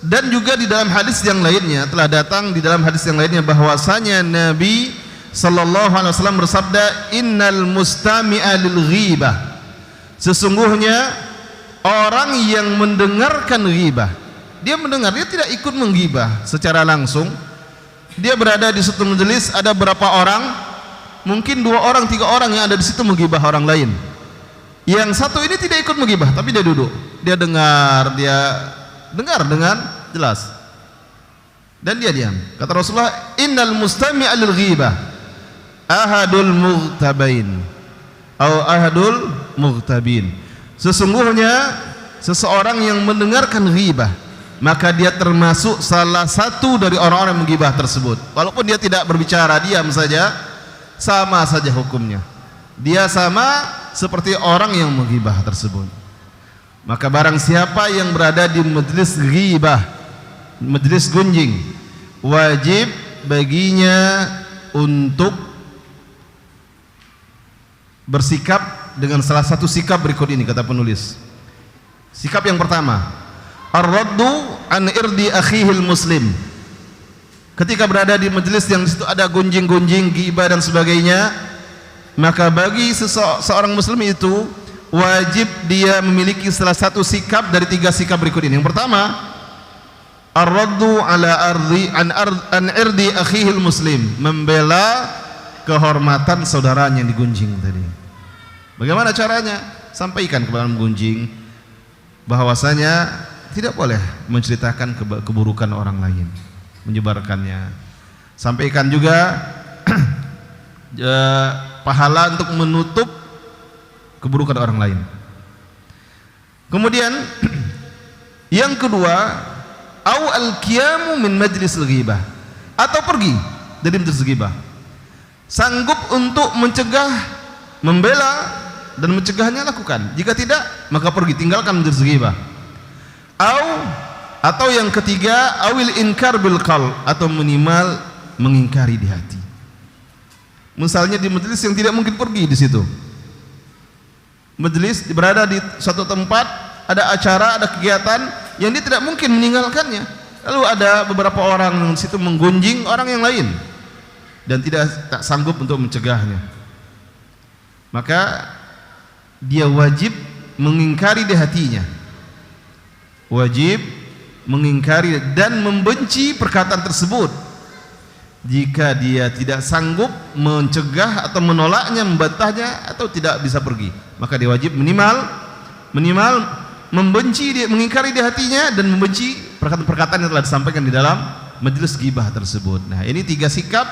dan juga di dalam hadis yang lainnya telah datang di dalam hadis yang lainnya bahwasanya Nabi sallallahu alaihi wasallam bersabda, innal mustami'a lil ghibah. Sesungguhnya orang yang mendengarkan ghibah, dia mendengar, dia tidak ikut menggibah secara langsung. Dia berada di suatu majelis, ada berapa orang, mungkin 2 orang 3 orang yang ada di situ menggibah orang lain. Yang satu ini tidak ikut menggibah, tapi dia duduk, dia dengar dengan jelas dan dia diam. Kata Rasulullah, innal mustami'a lil ghibah ahadul mughtabain atau ahadul mughtabin. Sesungguhnya seseorang yang mendengarkan ghibah, maka dia termasuk salah satu dari orang-orang yang menggibah tersebut. Walaupun dia tidak berbicara, diam saja, sama saja hukumnya. Dia sama seperti orang yang menggibah tersebut. Maka barang siapa yang berada di majelis ghibah, majelis gunjing, wajib baginya untuk bersikap dengan salah satu sikap berikut ini, kata penulis. Sikap yang pertama, ar-raddu an irdi akhihil muslim. Ketika berada di majelis yang disitu ada gunjing-gunjing, ghibah dan sebagainya, maka bagi seorang muslim itu wajib dia memiliki salah satu sikap dari 3 sikap berikut ini. Yang pertama, ar-raddu ala an irdi akhihil muslim, membela kehormatan saudaranya yang digunjing tadi. Bagaimana caranya? Sampaikan kepada menggunjing bahwasanya tidak boleh menceritakan keburukan orang lain, menyebarkannya. Sampaikan juga pahala untuk menutup keburukan orang lain. Kemudian yang kedua, au al-qiyamu min majlis al-ghibah, atau pergi dari majlis ghibah. Sanggup untuk mencegah, membela dan mencegahnya, lakukan. Jika tidak, maka pergi, tinggalkan majlis ghibah. Atau yang ketiga, awil inkar bil qalb, atau minimal mengingkari di hati. Misalnya di majelis yang tidak mungkin pergi di situ. Majelis berada di suatu tempat, ada acara, ada kegiatan yang dia tidak mungkin meninggalkannya. Lalu ada beberapa orang di situ menggunjing orang yang lain dan tak sanggup untuk mencegahnya. Maka dia wajib mengingkari di hatinya. Wajib mengingkari dan membenci perkataan tersebut. Jika dia tidak sanggup mencegah atau menolaknya, membantahnya, atau tidak bisa pergi, maka dia wajib minimal membenci, dia mengingkari di hatinya dan membenci perkataan-perkataan yang telah disampaikan di dalam majelis ghibah tersebut. Nah, ini 3 sikap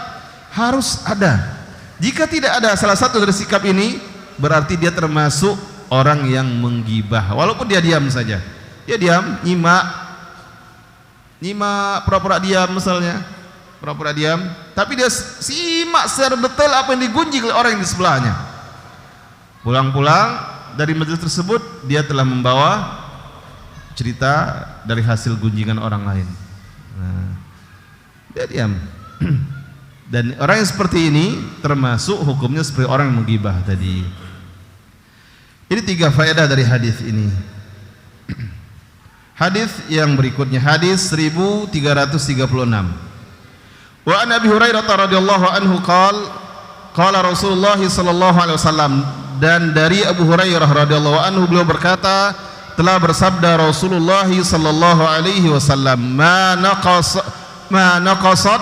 harus ada. Jika tidak ada salah satu dari sikap ini, berarti dia termasuk orang yang menggibah, walaupun dia diam saja. Dia diam, nyimak, pura-pura diam misalnya, pura-pura diam, tapi dia simak secara detail apa yang digunjing oleh orang yang di sebelahnya. Pulang-pulang dari majelis tersebut, dia telah membawa cerita dari hasil gunjingan orang lain. Nah, dia diam. Dan orang yang seperti ini termasuk hukumnya seperti orang yang menggibah tadi. Ini 3 faedah dari hadis ini. Hadis yang berikutnya, hadis 1336. Wa an Abi Hurairah radhiyallahu anhu qala Rasulullah sallallahu alaihi wasallam, dan dari Abu Hurairah radhiyallahu anhu beliau berkata, telah bersabda Rasulullah sallallahu alaihi wasallam, ma naqasat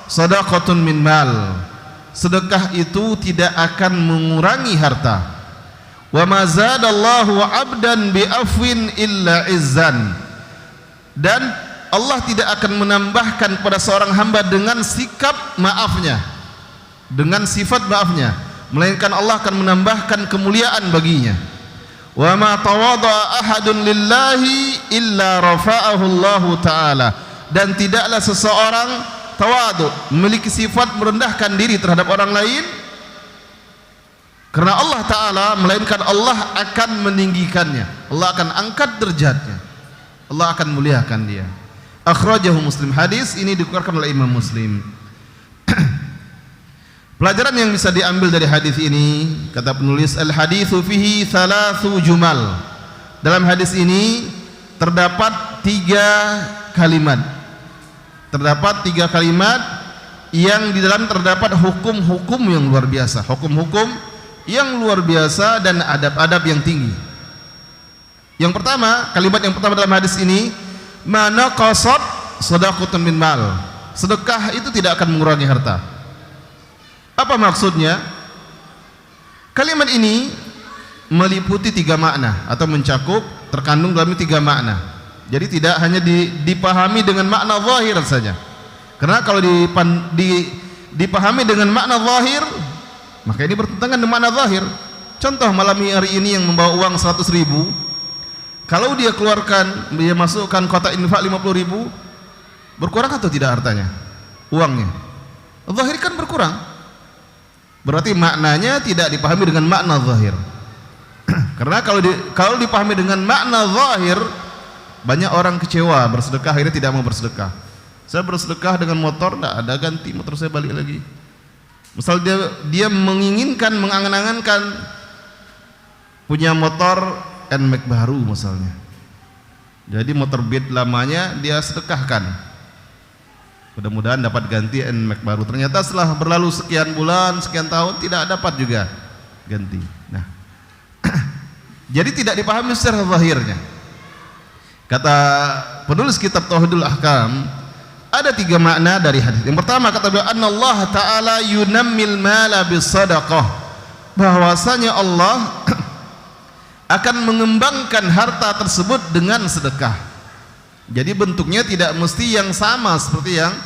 sadaqatun min mal, sedekah itu tidak akan mengurangi harta. Wa ma zadallahu 'abdan bi afwin illa izzan, dan Allah tidak akan menambahkan pada seorang hamba dengan sikap maafnya, dengan sifat maafnya, melainkan Allah akan menambahkan kemuliaan baginya. Wa ma tawadha ahadun lillahi illa rafa'ahu Allah taala, dan tidaklah seseorang tawadu, memiliki sifat merendahkan diri terhadap orang lain karena Allah taala, melainkan Allah akan meninggikannya, Allah akan angkat derajatnya, Allah akan muliakan dia. Akhrajahu Muslim, hadis ini dikeluarkan oleh Imam Muslim. Pelajaran yang bisa diambil dari hadis ini, kata penulis, al haditsu fihi thalathu jumal. Dalam hadis ini terdapat 3 kalimat. Terdapat 3 kalimat yang di dalam terdapat hukum-hukum yang luar biasa, hukum-hukum yang luar biasa dan adab-adab yang tinggi. Yang pertama, kalimat yang pertama dalam hadis ini, ma naqasat sadaqatun min mal, sedekah itu tidak akan mengurangi harta. Apa maksudnya? Kalimat ini meliputi 3 makna atau mencakup, terkandung dalam 3 makna. Jadi tidak hanya dipahami dengan makna zahir saja. Karena kalau dipahami dengan makna zahir, maka ini bertentangan dengan makna zahir. Contoh malam hari ini yang membawa uang 100.000, kalau dia keluarkan, dia masukkan kotak infak 50.000, berkurang atau tidak hartanya? Uangnya zahir kan berkurang. Berarti maknanya tidak dipahami dengan makna zahir. Karena kalau dipahami dengan makna zahir, banyak orang kecewa bersedekah, akhirnya tidak mau bersedekah. Saya bersedekah dengan motor, tidak ada ganti, motor saya balik lagi. Misal dia menginginkan, mengangan-angankan punya motor NMAX baru misalnya. Jadi motor Beat lamanya dia sedekahkan, mudah-mudahan dapat ganti NMAX baru. Ternyata setelah berlalu sekian bulan, sekian tahun, tidak dapat juga ganti. Nah, jadi tidak dipahami secara zahirnya. Kata penulis kitab Tauhidul Ahkam, ada 3 makna dari hadis. Yang pertama, kata beliau, Allah taala yunammil mala bisadaqah, bahwasanya Allah akan mengembangkan harta tersebut dengan sedekah. Jadi bentuknya tidak mesti yang sama seperti yang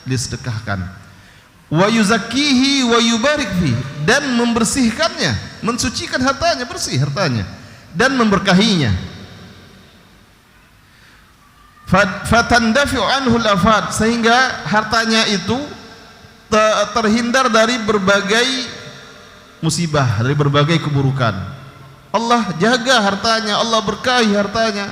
disedekahkan. Wa yuzakkihi wa yubarik fi, dan membersihkannya, mensucikan hartanya, bersih hartanya, dan memberkahinya. Fatandafi'u anhu al-afat, sehingga hartanya itu terhindar dari berbagai musibah, dari berbagai keburukan. Allah jaga hartanya, Allah berkahi hartanya,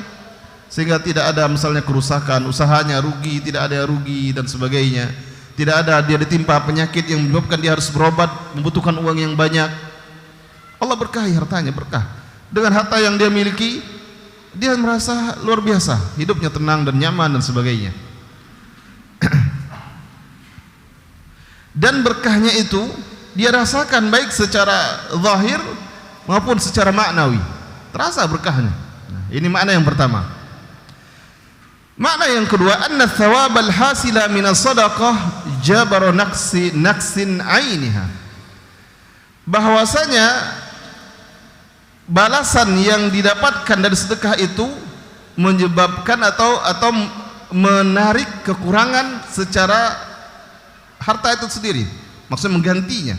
sehingga tidak ada misalnya kerusakan, usahanya rugi, tidak ada rugi dan sebagainya. Tidak ada dia ditimpa penyakit yang menyebabkan dia harus berobat, membutuhkan uang yang banyak. Allah berkahi hartanya, berkah. Dengan harta yang dia miliki, dia merasa luar biasa, hidupnya tenang dan nyaman dan sebagainya. Dan berkahnya itu dia rasakan baik secara zahir maupun secara maknawi, terasa berkahnya. Nah, ini makna yang pertama. Makna yang kedua, anna thawabal hasila minas sadaqah jabaru naqsin ainiha, bahwasanya balasan yang didapatkan dari sedekah itu menyebabkan atau menarik kekurangan secara harta itu sendiri, maksudnya menggantinya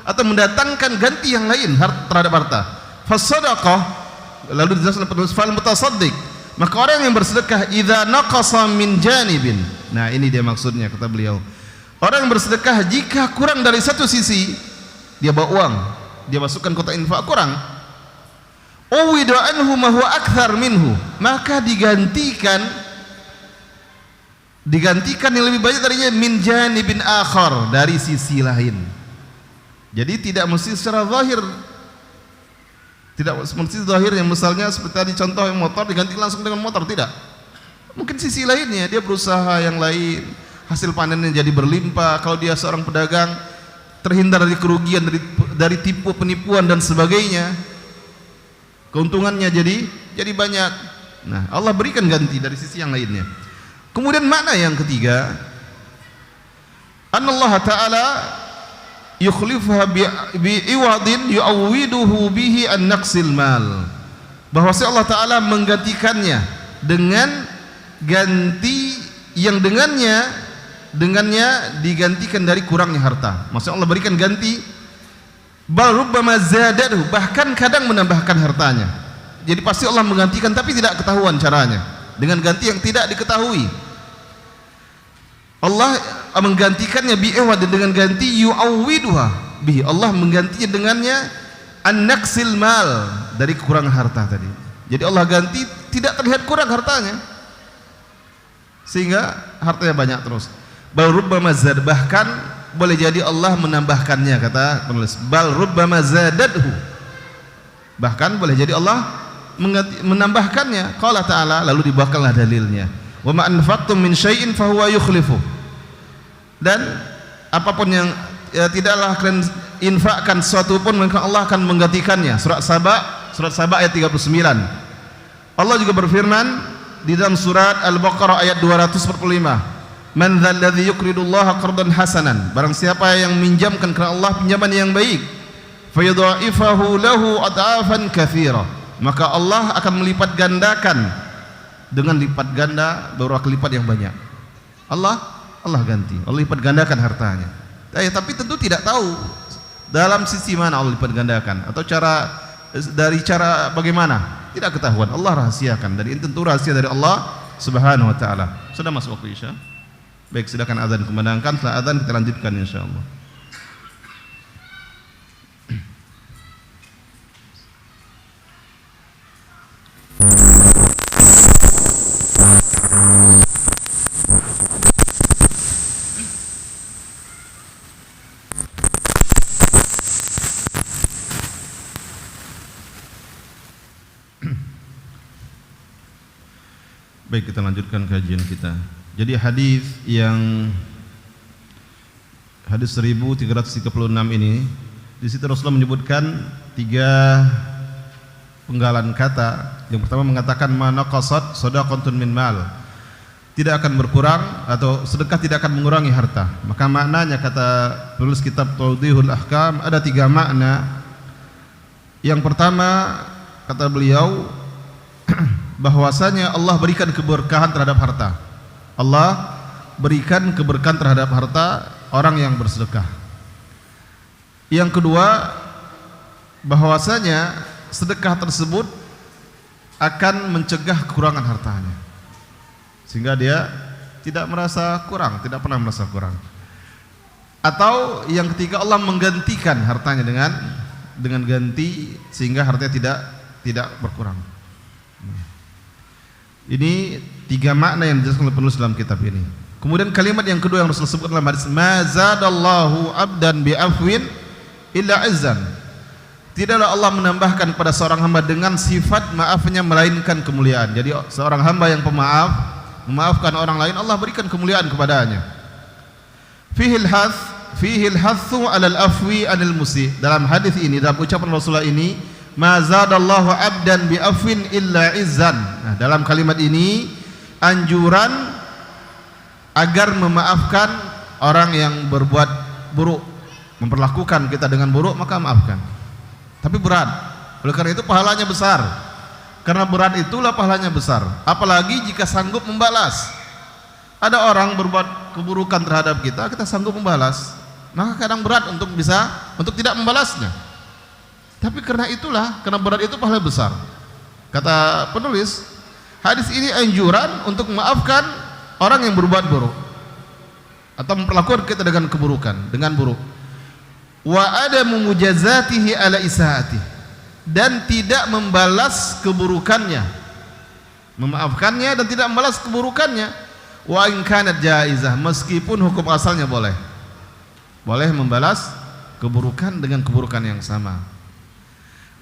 atau mendatangkan ganti yang lain terhadap harta. Fasadaqah, lalu dijelaskan penulis, fal mutasaddiq, maka orang yang bersedekah idza naqasa min janibin. Nah, ini dia maksudnya, kata beliau, orang yang bersedekah jika kurang dari satu sisi, dia bawa uang, dia masukkan kotak infak kurang, uwida anhu ma huwa akthar minhu, maka digantikan yang lebih banyak darinya, min janibin akhar, dari sisi lain. Jadi tidak mesti secara zahir Tidak seperti zahirnya, misalnya seperti tadi contoh yang motor diganti langsung dengan motor, tidak. Mungkin sisi lainnya dia berusaha yang lain, hasil panennya jadi berlimpah. Kalau dia seorang pedagang, terhindar dari kerugian, dari tipu penipuan dan sebagainya, keuntungannya jadi banyak. Nah, Allah berikan ganti dari sisi yang lainnya. Kemudian makna yang ketiga, Allah Ta'ala yukhlifuha bi'iwadin yu'awwiduhu bihi an naqsil mal. Bahwasanya Allah Ta'ala menggantikannya dengan ganti yang dengannya digantikan dari kurangnya harta. Maksudnya Allah berikan ganti, bal rubbama zadadahu, bahkan kadang menambahkan hartanya. Jadi pasti Allah menggantikan tapi tidak ketahuan caranya, dengan ganti yang tidak diketahui. Allah menggantikannya bi'awad, dengan ganti yu'awwiduha bihi, Allah menggantinya dengannya an-naqsil mal, dari kurang harta tadi. Jadi Allah ganti tidak terlihat kurang hartanya, sehingga hartanya banyak terus. Bal rubbama zad, bahkan boleh jadi Allah menambahkannya, kata penulis. Bal rubbama zadadhu, bahkan boleh jadi Allah menambahkannya. Qala ta'ala, lalu dibawakanlah dalilnya. Wa ma anfaqtum min syai'in fahuwa yukhlifu. Dan apapun yang tidaklah kalian infakkan sesuatu pun, maka Allah akan menggantikannya. Surat Saba ayat 39. Allah juga berfirman di dalam surat Al-Baqarah ayat 245, man dzalladzi yuqridullaha qardan hasanan, barang siapa yang minjamkan kepada Allah pinjaman yang baik, fayudha'ifahu lahu ad'afan katsira, maka Allah akan melipat gandakan dengan lipat ganda beberapa lipat yang banyak. Allah ganti, Allah lipat gandakan hartanya. Tapi tentu tidak tahu dalam sisi mana Allah lipat gandakan, atau dari cara bagaimana, tidak ketahuan. Allah rahasiakan, dan ini tentu rahasia dari Allah Subhanahu wa taala. Sudah masuk waktu Isya. Baik, silakan azan kumandangkan. Setelah azan kita lanjutkan insyaallah. Baik, kita lanjutkan kajian kita. Jadi hadis 1336 ini, di situ Rasulullah menyebutkan 3 penggalan kata. Yang pertama mengatakan manaqasat shadaqatun min mal, tidak akan berkurang atau sedekah tidak akan mengurangi harta. Maka maknanya, kata penulis kitab Tawdihul Ahkam, ada 3 makna. Yang pertama, kata beliau, bahwasanya Allah berikan keberkahan terhadap harta. Allah berikan keberkahan terhadap harta orang yang bersedekah. Yang kedua, bahwasanya sedekah tersebut akan mencegah kekurangan hartanya, sehingga dia tidak merasa kurang, tidak pernah merasa kurang. Atau yang ketiga, Allah menggantikan hartanya dengan ganti, sehingga hartanya tidak berkurang. Ini 3 makna yang dijelaskan oleh penulis dalam kitab ini. Kemudian kalimat yang kedua yang Rasul sebut dalam hadis, ma zadallahu abdan bi'afwin illa izzan, tidaklah Allah menambahkan pada seorang hamba dengan sifat maafnya melainkan kemuliaan. Jadi seorang hamba yang pemaaf, memaafkan orang lain, Allah berikan kemuliaan kepadanya. Fihil hathu alal afwi anil musi. Dalam hadis ini, dalam ucapan Rasulullah ini, ma zadallahu abdan bi afwin illa izzan. Nah, dalam kalimat ini anjuran agar memaafkan orang yang berbuat buruk, memperlakukan kita dengan buruk, maka maafkan. Tapi berat. Oleh karena itu pahalanya besar. Karena berat itulah pahalanya besar. Apalagi jika sanggup membalas. Ada orang berbuat keburukan terhadap kita, kita sanggup membalas, maka kadang berat untuk tidak membalasnya. Tapi karena berat itu pahala besar. Kata penulis, hadis ini anjuran untuk memaafkan orang yang berbuat buruk atau memperlakukan kita dengan keburukan, dengan buruk. Wa adamu mujazatihi ala isaati, dan tidak membalas keburukannya, memaafkannya dan tidak membalas keburukannya. Wa in kanat jaizah, meskipun hukum asalnya boleh membalas keburukan dengan keburukan yang sama.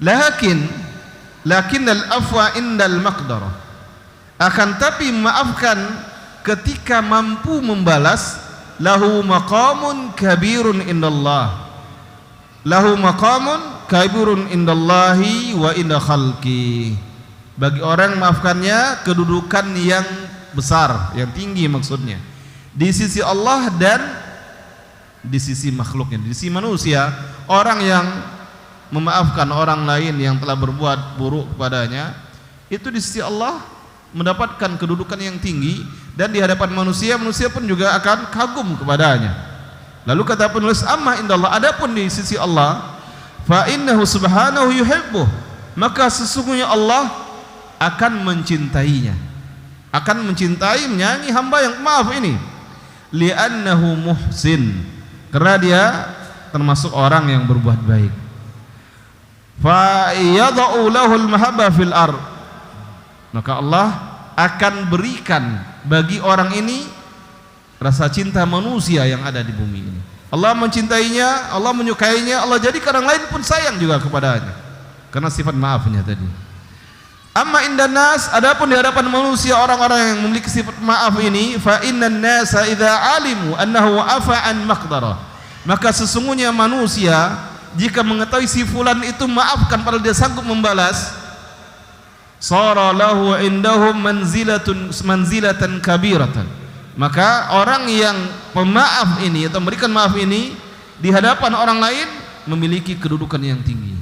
Lakinnal afwa indal maqdarah. Akan tapi maafkan ketika mampu membalas, lahu maqamun kabirun indallah. Lahu maqamun kabirun indallahi wa inda khalqi. Bagi orang maafkannya kedudukan yang besar, yang tinggi maksudnya, di sisi Allah dan di sisi makhluknya, di sisi manusia. Orang yang memaafkan orang lain yang telah berbuat buruk kepadanya, itu di sisi Allah mendapatkan kedudukan yang tinggi, dan di hadapan manusia, manusia pun juga akan kagum kepadanya. Lalu kata penulis, amma indallah, adapun di sisi Allah, fa innahu subhanahu yuhibbuh, maka sesungguhnya Allah akan mencintainya, akan mencintai, menyayangi hamba yang maaf ini. Li'annahu muhsin, karena dia termasuk orang yang berbuat baik. Fa yada'u lahul mahabbah fil ard, maka Allah akan berikan bagi orang ini rasa cinta manusia yang ada di bumi ini. Allah mencintainya, Allah menyukainya, Allah jadikan orang lain pun sayang juga kepadanya karena sifat maafnya tadi. Amma indan nas, adapun di hadapan manusia, orang-orang yang memiliki sifat maaf ini, fa innan nasa idza alimu annahu afa an maqdara, maka sesungguhnya manusia jika mengetahui si fulan itu maafkan padahal dia sanggup membalas, sara lahu indahum manzilatan kabiratan, maka orang yang pemaaf ini atau memberikan maaf ini di hadapan orang lain memiliki kedudukan yang tinggi.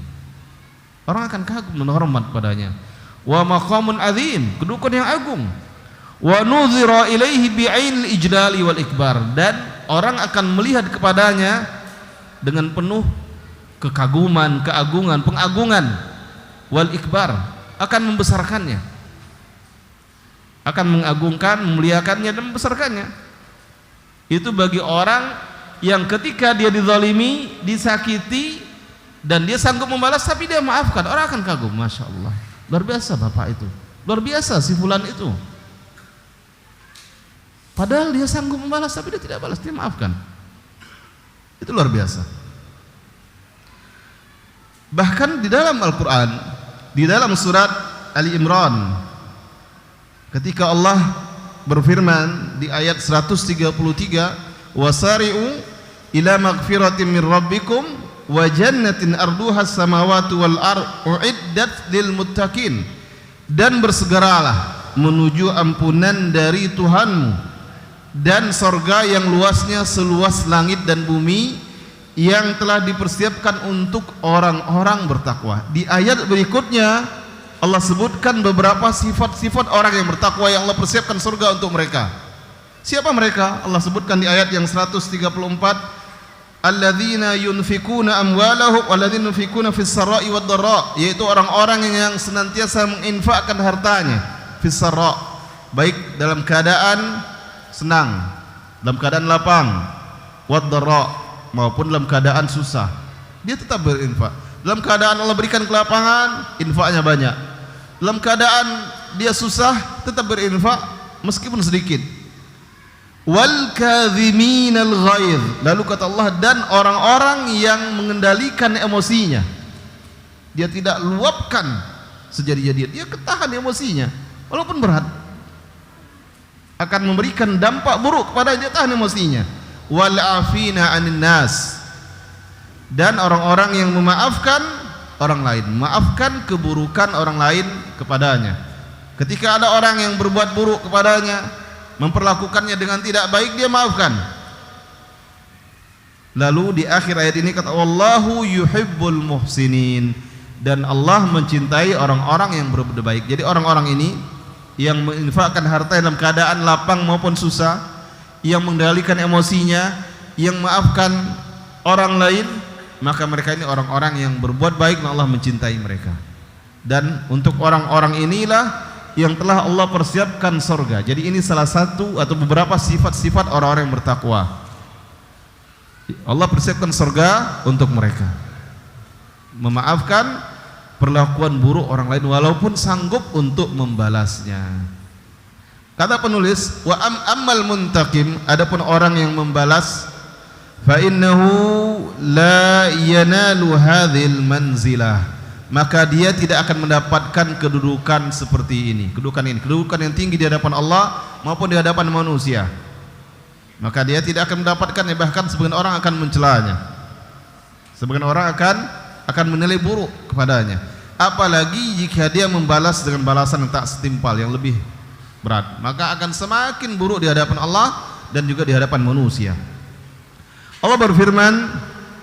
Orang akan kagum dan hormat padanya. Wa maqamun azim, kedudukan yang agung. Wa nuzira ilaihi bi'ainil ijlali wal ikbar, dan orang akan melihat kepadanya dengan penuh kekaguman, keagungan, pengagungan, wal ikbar, akan membesarkannya, akan mengagungkan, memuliakannya dan membesarkannya. Itu bagi orang yang ketika dia dizalimi, disakiti, dan dia sanggup membalas tapi dia maafkan, orang akan kagum, masya Allah, luar biasa bapak itu, luar biasa si fulan itu, padahal dia sanggup membalas tapi dia tidak balas, dia maafkan. Itu luar biasa. Bahkan di dalam Al-Quran, di dalam surat Ali Imran, ketika Allah berfirman di ayat 133, wasari'u ila magfiratin min rabbikum wa jannatin arduha samawati wal ard uiddat lil muttaqin, dan bersegeralah menuju ampunan dari Tuhanmu dan sorga yang luasnya seluas langit dan bumi, yang telah dipersiapkan untuk orang-orang bertakwa. Di ayat berikutnya Allah sebutkan beberapa sifat-sifat orang yang bertakwa yang Allah persiapkan surga untuk mereka. Siapa mereka? Allah sebutkan di ayat yang 134, alladzina yunfikuna amwalahum walladzina yunfikuna fis sarai wad dharra, yaitu orang-orang yang senantiasa menginfakkan hartanya fis sara, baik dalam keadaan senang, dalam keadaan lapang, wad dharra, maupun dalam keadaan susah, dia tetap berinfak. Dalam keadaan Allah berikan kelapangan, infaknya banyak. Dalam keadaan dia susah, tetap berinfak meskipun sedikit. Wal kadhiminal ghaidh, lalu kata Allah, dan orang-orang yang mengendalikan emosinya, dia tidak luapkan sejadi-jadinya, dia ketahan emosinya walaupun berat, akan memberikan dampak buruk kepada dia, tahan emosinya. Wal afina 'anil nas, dan orang-orang yang memaafkan orang lain, memaafkan keburukan orang lain kepadanya. Ketika ada orang yang berbuat buruk kepadanya, memperlakukannya dengan tidak baik, dia maafkan. Lalu di akhir ayat ini kata wallahu yuhibbul muhsinin, dan Allah mencintai orang-orang yang berbuat baik. Jadi orang-orang ini yang menginfakkan harta dalam keadaan lapang maupun susah, yang mengendalikan emosinya, yang maafkan orang lain, maka mereka ini orang-orang yang berbuat baik dan Allah mencintai mereka. Dan untuk orang-orang inilah yang telah Allah persiapkan surga. Jadi ini salah satu atau beberapa sifat-sifat orang-orang yang bertakwa. Allah persiapkan surga untuk mereka, memaafkan perlakuan buruk orang lain walaupun sanggup untuk membalasnya. Kata penulis, wa ammal muntaqim, adapun orang yang membalas, fa innahu la yanalu hadhil manzilah, maka dia tidak akan mendapatkan kedudukan seperti ini, kedudukan yang tinggi di hadapan Allah maupun di hadapan manusia. Maka dia tidak akan mendapatkannya, bahkan sebagian orang akan mencelanya. Sebagian orang akan menilai buruk kepadanya. Apalagi jika dia membalas dengan balasan yang tak setimpal, yang lebih berat, maka akan semakin buruk di hadapan Allah dan juga di hadapan manusia. Allah berfirman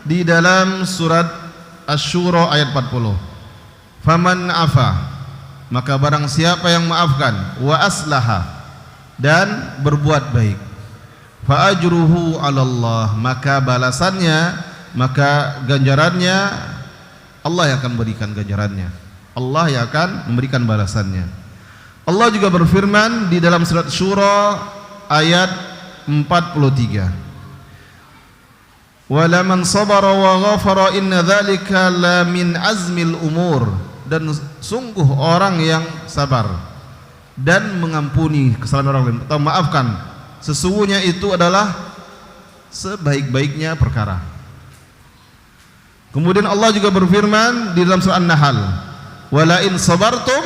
di dalam surat Asy-Syura ayat 40. Faman afa, maka barang siapa yang maafkan, wa aslaha, dan berbuat baik, fa ajruhu 'ala Allah, maka balasannya, maka ganjarannya Allah yang akan berikan ganjarannya. Allah yang akan memberikan balasannya. Allah juga berfirman di dalam surat Syura ayat 43. Wala man sabara wa ghafara inna dzalika la min azmil umur, dan sungguh orang yang sabar dan mengampuni kesalahan orang lain atau maafkan, sesungguhnya itu adalah sebaik-baiknya perkara. Kemudian Allah juga berfirman di dalam surah An-Nahl, wala in sabartum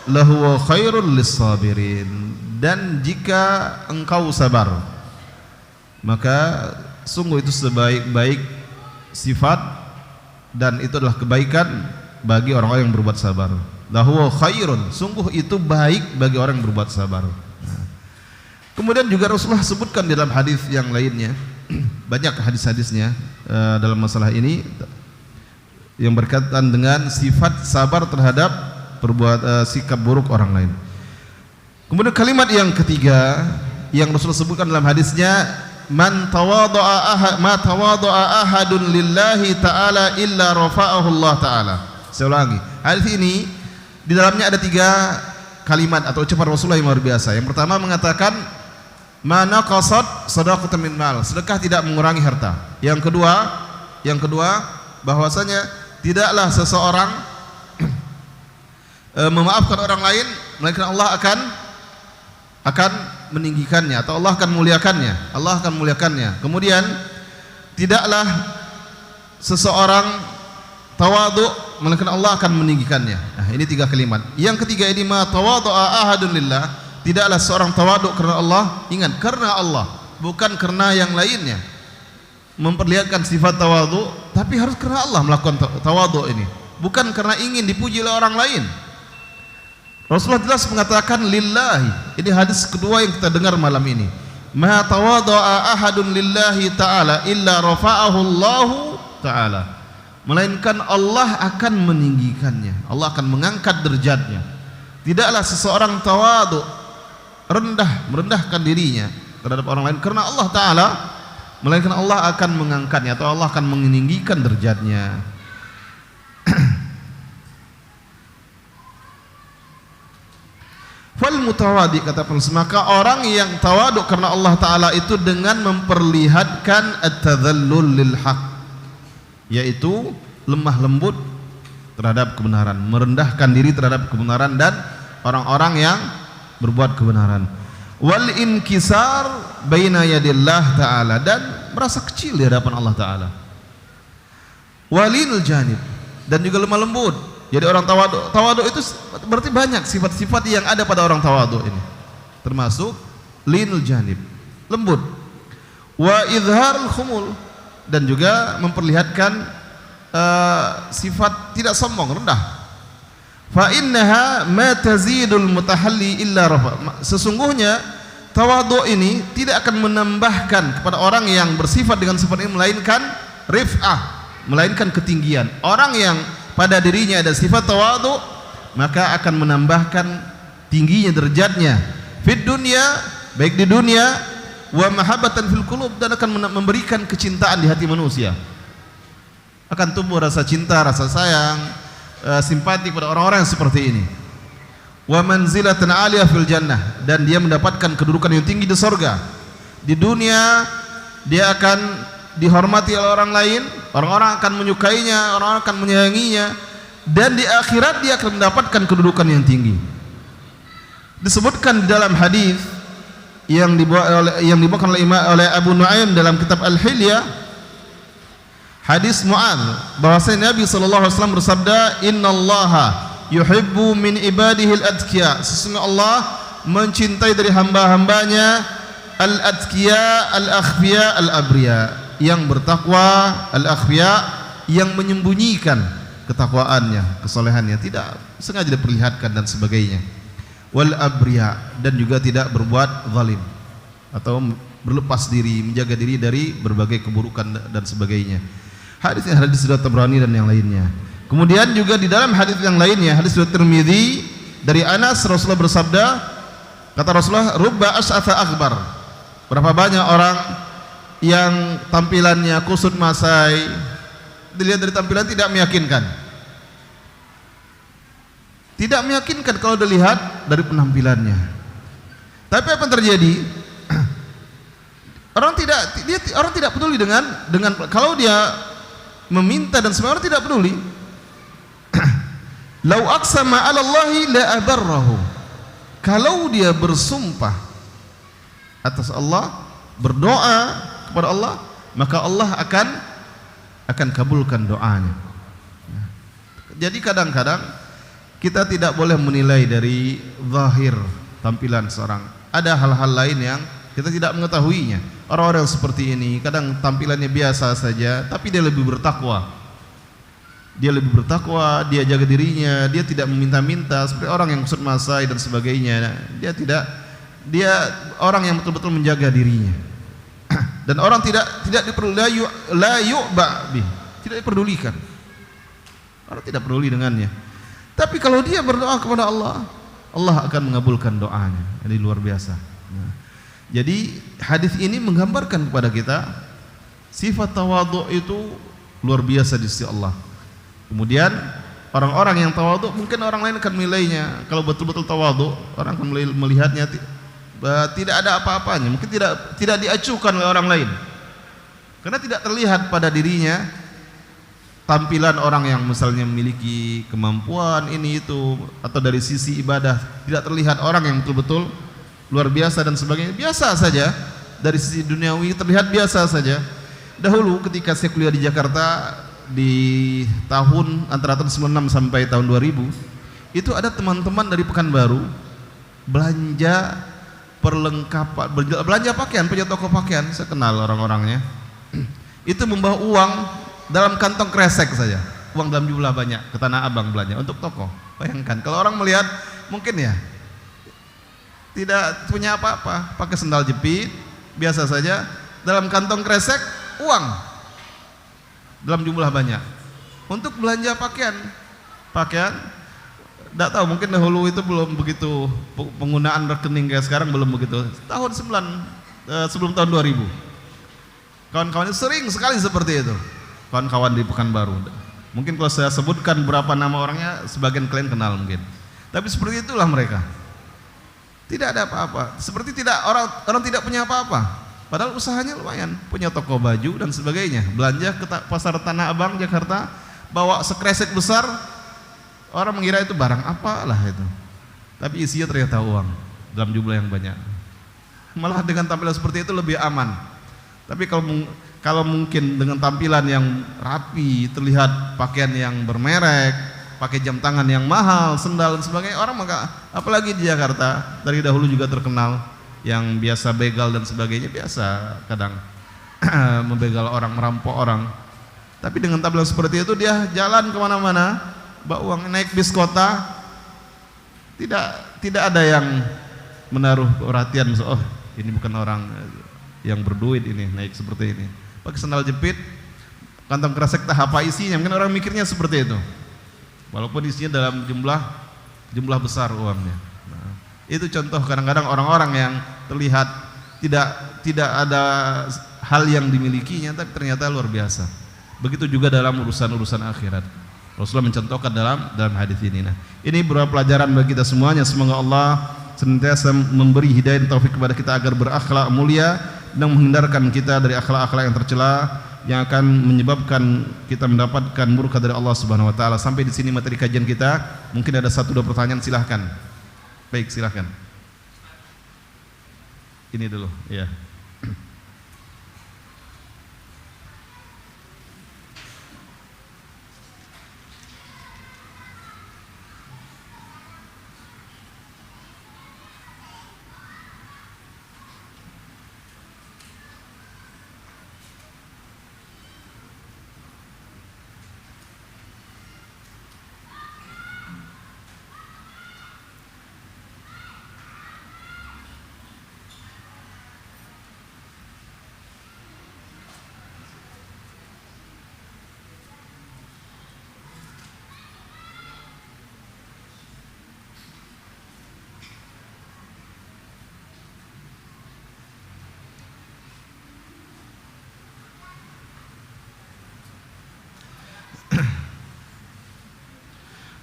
lahuwa khairul lis-sabirin, dan jika engkau sabar, maka sungguh itu sebaik-baik sifat dan itu adalah kebaikan bagi orang-orang yang berbuat sabar. Lahuwa khairun, sungguh itu baik bagi orang yang berbuat sabar. Kemudian juga Rasulullah sebutkan di dalam hadis yang lainnya, banyak hadis-hadisnya dalam masalah ini yang berkaitan dengan sifat sabar terhadap sikap buruk orang lain. Kemudian kalimat yang ketiga yang Rasulullah sebutkan dalam hadisnya, man tawadha'a ahadun lillahi ta'ala illa rafa'ahu Allah ta'ala. Saya ulangi, hadis ini di dalamnya ada 3 kalimat atau ucapan Rasulullah yang luar biasa. Yang pertama mengatakan, ma naqasat shadaqatan min mal, sedekah tidak mengurangi harta. Yang kedua bahwasanya tidaklah seseorang memaafkan orang lain melainkan Allah akan meninggikannya atau Allah akan muliakannya. Kemudian tidaklah seseorang tawadhu melainkan Allah akan meninggikannya. Nah, ini 3 kalimat. Yang ketiga ini, ma tawadha'a ahadun lillah, tidaklah seorang tawadhu karena Allah, ingat, karena Allah, bukan karena yang lainnya. Memperlihatkan sifat tawadhu, tapi harus karena Allah melakukan tawadhu ini, bukan karena ingin dipuji oleh orang lain. Rasulullah jelas mengatakan lillahi. Ini hadis kedua yang kita dengar malam ini. Ma tawadha'a ahadun lillahi ta'ala illa rafa'ahu Allah ta'ala, melainkan Allah akan meninggikannya, Allah akan mengangkat derajatnya. Tidaklah seseorang tawadhu, merendahkan dirinya terhadap orang lain karena Allah Ta'ala, melainkan Allah akan mengangkatnya atau Allah akan meninggikan derajatnya. Fal mutawadi, kata penulis, maka orang yang tawaduk karena Allah Ta'ala itu dengan memperlihatkan at-tadhallul lil haq, yaitu lemah lembut terhadap kebenaran, merendahkan diri terhadap kebenaran dan orang-orang yang berbuat kebenaran. Wal inkisar baina yadillah Ta'ala, dan merasa kecil di hadapan Allah Ta'ala. Walinul janib, dan juga lemah lembut. Jadi orang tawadhu itu berarti banyak sifat-sifat yang ada pada orang tawadhu ini, termasuk linul janib, lembut. Wa idharul khumul, dan juga memperlihatkan sifat tidak sombong, rendah. Fa innaha ma tazidul mutahalli illa rafa, sesungguhnya tawadhu ini tidak akan menambahkan kepada orang yang bersifat dengan sifat ini melainkan rif'ah, melainkan ketinggian. Orang yang pada dirinya ada sifat tawadhu, maka akan menambahkan tingginya derajatnya fid dunya, baik di dunia, wa mahabbatan fil qulub, dan akan memberikan kecintaan di hati manusia. Akan tumbuh rasa cinta, rasa sayang, simpati pada orang-orang yang seperti ini. Wa manzilatan 'aliyah fil jannah, dan dia mendapatkan kedudukan yang tinggi di surga. Di dunia dia akan dihormati oleh orang lain, orang-orang akan menyukainya, orang-orang akan menyayanginya, dan di akhirat dia akan mendapatkan kedudukan yang tinggi. Disebutkan di dalam hadis yang dibawakan oleh Abu Nu'aim dalam kitab Al-Hilyah, Hadis Mu'adz bahwasanya Nabi sallallahu alaihi wasallam bersabda, "Innallaha yuhibbu min ibadihi al-atqiya." Sesungguhnya Allah mencintai dari hamba-hambanya al-atqiya, al-akhfiya, al-abriya, yang bertakwa, al-akhfiya, yang menyembunyikan ketakwaannya, kesolehannya, tidak sengaja diperlihatkan dan sebagainya, wal abriya, dan juga tidak berbuat zalim atau berlepas diri, menjaga diri dari berbagai keburukan dan sebagainya. Hadisnya hadis riwayat Tabrani dan yang lainnya. Kemudian juga di dalam hadis yang lainnya, hadis riwayat Tirmidzi dari Anas, Rasulullah bersabda, kata Rasulullah, "Rubba as'atha akbar." Berapa banyak orang yang tampilannya kusut masai, dilihat dari tampilan tidak meyakinkan. Tidak meyakinkan kalau dilihat dari penampilannya. Tapi apa yang terjadi? Orang tidak peduli dengan kalau dia meminta dan semua orang tidak peduli. Lau aqsama 'ala Allahi la abarrahu. Kalau dia bersumpah atas Allah, berdoa kepada Allah, maka Allah akan kabulkan doanya. Jadi kadang-kadang kita tidak boleh menilai dari zahir tampilan seorang. Ada hal-hal lain yang kita tidak mengetahuinya. Orang-orang seperti ini kadang tampilannya biasa saja, tapi dia lebih bertakwa. Dia lebih bertakwa, dia jaga dirinya, dia tidak meminta-minta seperti orang yang kusut masai dan sebagainya. Dia orang yang betul-betul menjaga dirinya. Dan orang tidak la yu'ba bih, tidak diperdulikan. Orang tidak peduli dengannya. Tapi kalau dia berdoa kepada Allah, Allah akan mengabulkan doanya. Ini luar biasa. Jadi hadis ini menggambarkan kepada kita sifat tawadhu itu luar biasa di sisi Allah. Kemudian orang-orang yang tawadhu, mungkin orang lain akan menilainya, kalau betul-betul tawadhu, orang akan melihatnya tidak ada apa-apanya, mungkin tidak diacuhkan oleh orang lain, karena tidak terlihat pada dirinya tampilan orang yang misalnya memiliki kemampuan ini itu, atau dari sisi ibadah tidak terlihat orang yang betul-betul luar biasa dan sebagainya. Biasa saja, dari sisi duniawi terlihat biasa saja. Dahulu ketika saya kuliah di Jakarta di tahun antara tahun 96 sampai tahun 2000, itu ada teman-teman dari Pekanbaru belanja perlengkapan, belanja pakaian, punya toko pakaian, saya kenal orang-orangnya. Itu membawa uang dalam kantong kresek saja, uang dalam jumlah banyak, ke Tanah Abang belanja untuk toko. Bayangkan kalau orang melihat, mungkin ya tidak punya apa-apa, pakai sendal jepit biasa saja, dalam kantong kresek uang dalam jumlah banyak untuk belanja pakaian. Tidak tahu, mungkin dahulu itu belum begitu, penggunaan rekening kayak sekarang belum begitu. Sebelum tahun 2000, kawan-kawan sering sekali seperti itu, kawan-kawan di Pekanbaru. Mungkin kalau saya sebutkan berapa nama orangnya, sebagian kalian kenal mungkin. Tapi seperti itulah mereka. Tidak ada apa-apa, seperti orang tidak punya apa-apa, padahal usahanya lumayan, punya toko baju dan sebagainya. Belanja ke pasar Tanah Abang Jakarta, bawa sekresek besar, orang mengira itu barang apalah itu, tapi isinya ternyata uang dalam jumlah yang banyak. Malah dengan tampilan seperti itu lebih aman. Tapi kalau mungkin dengan tampilan yang rapi, terlihat pakaian yang bermerek, pakai jam tangan yang mahal, sendal dan sebagainya, orang maka, apalagi di Jakarta dari dahulu juga terkenal yang biasa begal dan sebagainya, biasa kadang membegal orang, merampok orang. Tapi dengan tampilan seperti itu dia jalan kemana-mana, bawa uang, naik bis kota, tidak ada yang menaruh perhatian, oh ini bukan orang yang berduit ini naik seperti ini, pakai sandal jepit, kantong kresek tak apa isinya, mungkin orang mikirnya seperti itu. Walaupun isinya dalam jumlah besar uangnya. Nah, itu contoh kadang-kadang orang-orang yang terlihat tidak ada hal yang dimilikinya, tapi ternyata luar biasa. Begitu juga dalam urusan-urusan akhirat. Rasulullah mencontohkan dalam hadis ini. Nah, ini berupa pelajaran bagi kita semuanya. Semoga Allah senantiasa memberi hidayah dan taufik kepada kita agar berakhlak mulia dan menghindarkan kita dari akhlak-akhlak yang tercela, yang akan menyebabkan kita mendapatkan murka dari Allah Subhanahu wa taala. Sampai di sini materi kajian kita. Mungkin ada 1-2 pertanyaan, silahkan. Baik, silahkan. Ini dulu, ya.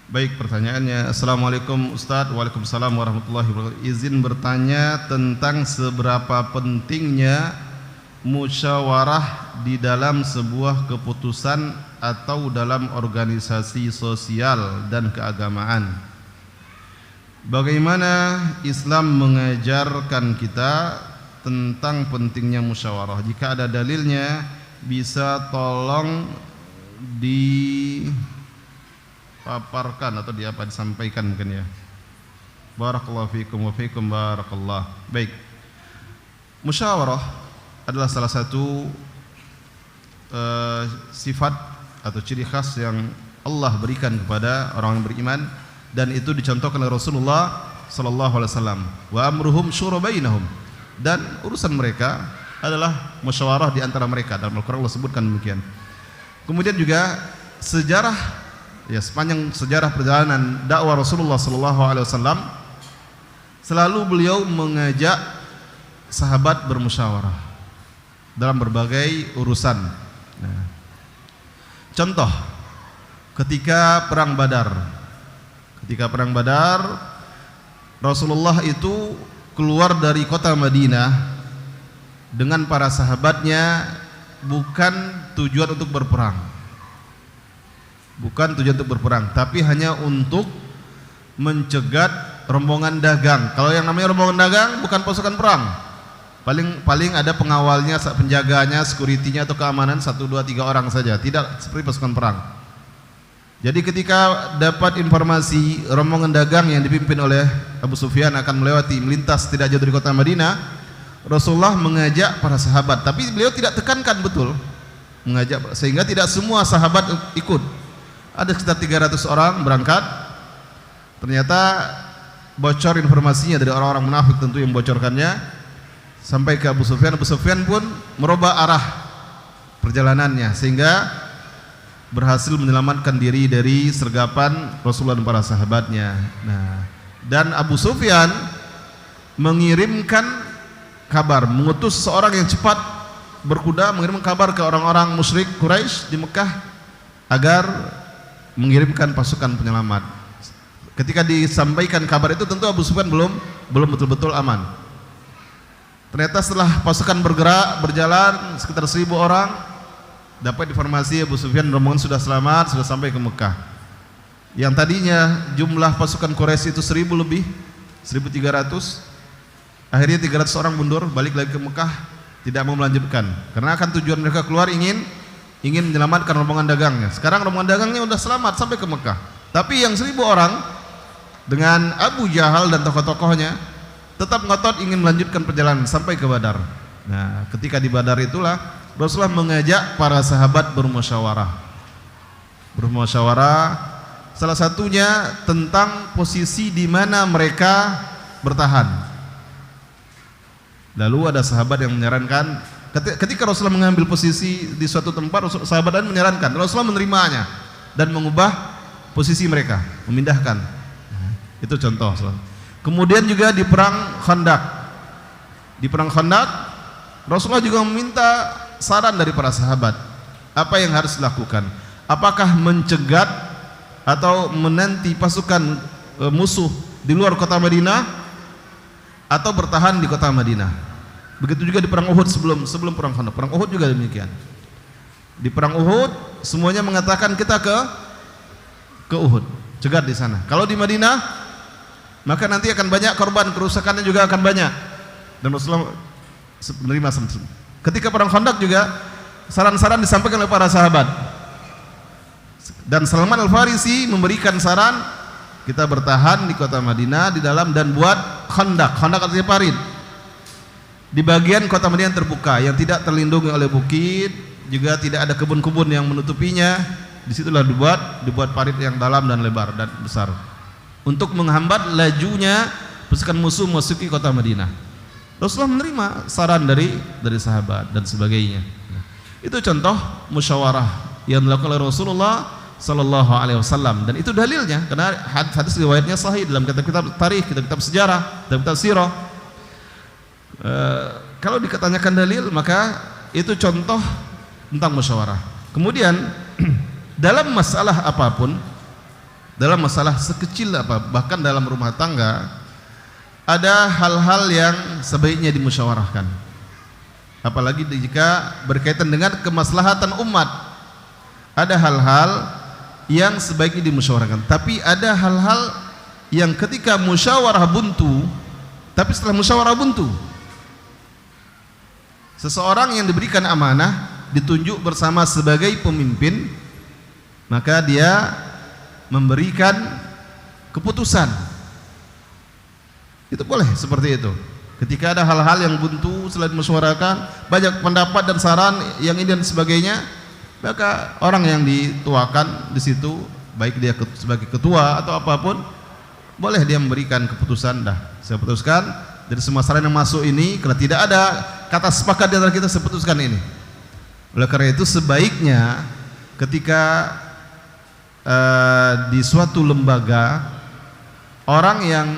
Baik, pertanyaannya. Assalamualaikum Ustadz. Waalaikumsalam warahmatullahi wabarakatuh. Izin bertanya tentang seberapa pentingnya musyawarah di dalam sebuah keputusan atau dalam organisasi sosial dan keagamaan. Bagaimana Islam mengajarkan kita tentang pentingnya musyawarah? Jika ada dalilnya, bisa tolong dipaparkan atau disampaikan mungkin ya. Barakallahu fikum wa fikum barakallah. Baik. Musyawarah adalah salah satu sifat atau ciri khas yang Allah berikan kepada orang yang beriman, dan itu dicontohkan oleh Rasulullah sallallahu alaihi wasallam. Wa amruhum syura bainahum, dan urusan mereka adalah musyawarah di antara mereka. Dalam Al-Qur'an Allah sebutkan demikian. Kemudian juga sejarah, ya, sepanjang sejarah perjalanan dakwah Rasulullah sallallahu alaihi wasallam, selalu beliau mengajak sahabat bermusyawarah dalam berbagai urusan. Nah, contoh ketika perang Badar. Ketika perang Badar, Rasulullah itu keluar dari kota Madinah dengan para sahabatnya bukan tujuan untuk berperang. Bukan tujuan untuk berperang, tapi hanya untuk mencegat rombongan dagang. Kalau yang namanya rombongan dagang bukan pasukan perang. Paling ada pengawalnya, penjaganya, security-nya atau keamanan 1, 2, 3 orang saja, tidak seperti pasukan perang. Jadi ketika dapat informasi rombongan dagang yang dipimpin oleh Abu Sufyan akan melintas tidak jauh dari kota Madinah, Rasulullah mengajak para sahabat, tapi beliau tidak tekankan betul mengajak, sehingga tidak semua sahabat ikut. Ada sekitar 300 orang berangkat. Ternyata bocor informasinya dari orang-orang munafik, tentu yang membocorkannya, sampai ke Abu Sufyan. Abu Sufyan pun merubah arah perjalanannya sehingga berhasil menyelamatkan diri dari sergapan Rasulullah dan para sahabatnya. Nah, dan Abu Sufyan mengirimkan kabar, mengutus seorang yang cepat berkuda, mengirim kabar ke orang-orang musyrik Quraisy di Mekah agar mengirimkan pasukan penyelamat. Ketika disampaikan kabar itu, tentu Abu Sufyan belum betul-betul aman. Ternyata setelah pasukan berjalan sekitar 1000 orang, dapat informasi Abu Sufyan rombongan sudah selamat, sudah sampai ke Mekah. Yang tadinya jumlah pasukan Quraisy itu 1000 lebih, 1300. Akhirnya 300 orang mundur, balik lagi ke Mekah, tidak mau melanjutkan. Karena akan tujuan mereka keluar ingin menyelamatkan rombongan dagangnya. Sekarang rombongan dagangnya sudah selamat sampai ke Mekah. Tapi yang 1000 orang dengan Abu Jahal dan tokoh-tokohnya tetap ngotot ingin melanjutkan perjalanan sampai ke Badar. Nah, ketika di Badar itulah Rasulullah mengajak para sahabat bermusyawarah. Salah satunya tentang posisi di mana mereka bertahan. Lalu ada sahabat yang menyarankan, ketika Rasulullah mengambil posisi di suatu tempat, sahabat lain menyarankan, Rasulullah menerimanya dan mengubah posisi mereka, memindahkan. Itu contoh. Kemudian juga di perang Khandaq. Di perang Khandaq, Rasulullah juga meminta saran dari para sahabat, apa yang harus dilakukan? Apakah mencegat atau menanti pasukan musuh di luar kota Madinah, atau bertahan di kota Madinah? Begitu juga di perang Uhud, sebelum perang Khandaq. Perang Uhud juga demikian. Di perang Uhud semuanya mengatakan kita ke Uhud, cegat di sana. Kalau di Madinah, maka nanti akan banyak korban, kerusakannya juga akan banyak. Dan Rasulullah menerima semua. Ketika perang Khandaq juga saran-saran disampaikan oleh para sahabat, dan Salman Al-Farisi memberikan saran, kita bertahan di kota Madinah di dalam dan buat Khandaq. Khandaq artinya parit di bagian kota Madinah terbuka yang tidak terlindungi oleh bukit, juga tidak ada kebun-kebun yang menutupinya. Disitulah dibuat parit yang dalam dan lebar dan besar untuk menghambat lajunya pasukan musuh memasuki kota Madinah. Rasulullah menerima saran dari sahabat dan sebagainya. Itu contoh musyawarah yang dilakukan oleh Rasulullah sallallahu alaihi wasallam, dan itu dalilnya karena hadis riwayatnya sahih dalam kitab-kitab tarikh, kitab-kitab sejarah, kitab-kitab sirah. Kalau dikatanyakan dalil, maka itu contoh tentang musyawarah. Kemudian dalam masalah apapun, dalam masalah sekecil apa, bahkan dalam rumah tangga, ada hal-hal yang sebaiknya dimusyawarahkan. Apalagi jika berkaitan dengan kemaslahatan umat, ada hal-hal yang sebaiknya dimusyawarahkan. Tapi ada hal-hal yang ketika musyawarah buntu, tapi setelah musyawarah buntu, seseorang yang diberikan amanah ditunjuk bersama sebagai pemimpin, maka dia memberikan keputusan. Itu boleh seperti itu. Ketika ada hal-hal yang buntu selain musyawarahkan, banyak pendapat dan saran yang ini dan sebagainya, maka orang yang dituakan di situ, baik dia sebagai ketua atau apapun, boleh dia memberikan keputusan. Dah, saya putuskan dari semua saran yang masuk ini, kalau tidak ada kata sepakat di antara kita, saya putuskan ini. Oleh karena itu sebaiknya ketika di suatu lembaga, orang yang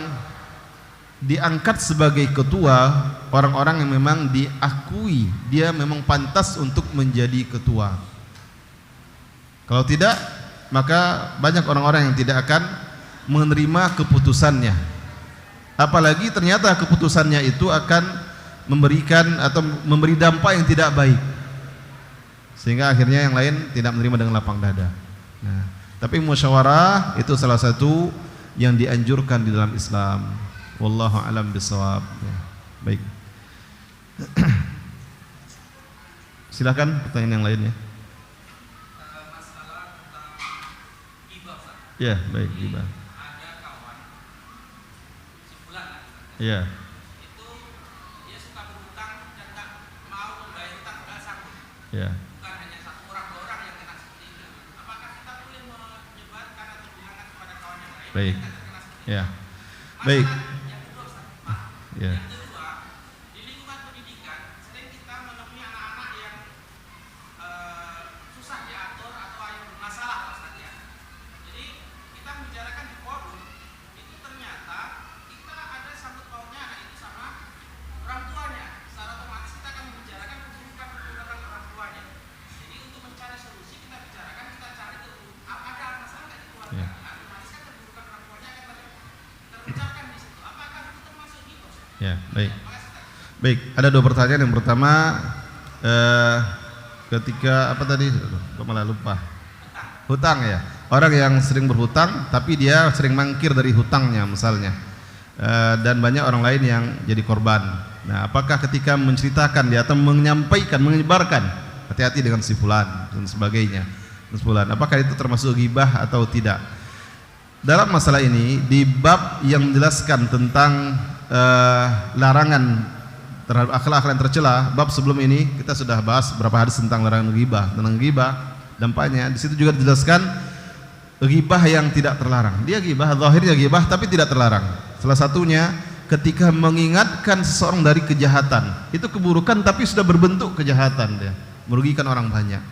diangkat sebagai ketua, orang-orang yang memang diakui dia memang pantas untuk menjadi ketua. Kalau tidak, maka banyak orang-orang yang tidak akan menerima keputusannya. Apalagi ternyata keputusannya itu akan memberikan atau memberi dampak yang tidak baik, sehingga akhirnya yang lain tidak menerima dengan lapang dada. Nah, tapi musyawarah itu salah satu yang dianjurkan di dalam Islam. Wallahu a'lam bishawab. Ya, baik. Silakan pertanyaan yang lainnya. Masalah tentang hibah, Ustaz. Ya, baik, hibah. Ada kawan sebulan lah. Ya. Itu dia suka berhutang dan tak mau membayar hutang, nggak sanggup. Ya. Bukan hanya satu orang, dua orang yang kena seperti itu. Apakah kita boleh menyebarkan atau bilangkan kepada kawan yang lain? Baik. Yang terkena seperti Ya. itu? Baik. Masalah yang kedua, Ustaz. Ya. Yang kedua, di lingkungan pendidikan sering kita menemui anak-anak yang susah diatur atau yang bermasalah, Ustaz, ya. Jadi kita membicarakan di forum itu ternyata kita ada sangkut pautnya anak itu sama orang tuanya. Secara otomatis kita akan membicarakan keburukan orang tuanya. Jadi untuk mencari solusi kita bicarakan, kita cari ada masalah nggak di keluarga. Ya. Otomatis kan keburukan orang tuanya akan terucapkan di situ. Apakah itu termasuk gitu, Ustaz? Ya, baik. Baik, ada dua pertanyaan. Yang pertama, ketika apa tadi? Kok malah lupa. Hutang ya. Orang yang sering berhutang tapi dia sering mangkir dari hutangnya misalnya. Dan banyak orang lain yang jadi korban. Nah, apakah ketika menceritakan dia atau menyampaikan, menyebarkan, hati-hati dengan si fulan dan sebagainya. Apakah itu termasuk ghibah atau tidak? Dalam masalah ini di bab yang menjelaskan tentang larangan terhadap akhlak-akhlak yang tercela, bab sebelum ini kita sudah bahas beberapa hadis tentang larangan ghibah, tentang ghibah dampaknya. Di situ juga dijelaskan ghibah yang tidak terlarang. Dia ghibah, zahirnya ghibah tapi tidak terlarang. Salah satunya ketika mengingatkan seseorang dari kejahatan. Itu keburukan tapi sudah berbentuk kejahatan, dia merugikan orang banyak.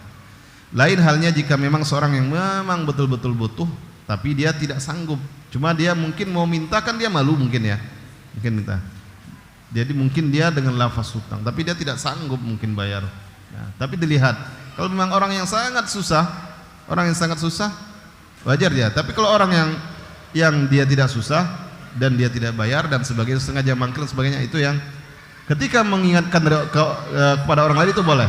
Lain halnya jika memang seorang yang memang betul-betul butuh tapi dia tidak sanggup. Cuma dia mungkin mau minta, kan dia malu mungkin ya. Mungkin minta. Jadi mungkin dia dengan lafaz hutang tapi dia tidak sanggup mungkin bayar. Nah, tapi dilihat kalau memang orang yang sangat susah, wajar dia. Tapi kalau orang yang dia tidak susah dan dia tidak bayar dan sebagainya, sengaja mangkir dan sebagainya, itu yang ketika mengingatkan kepada orang lain itu boleh.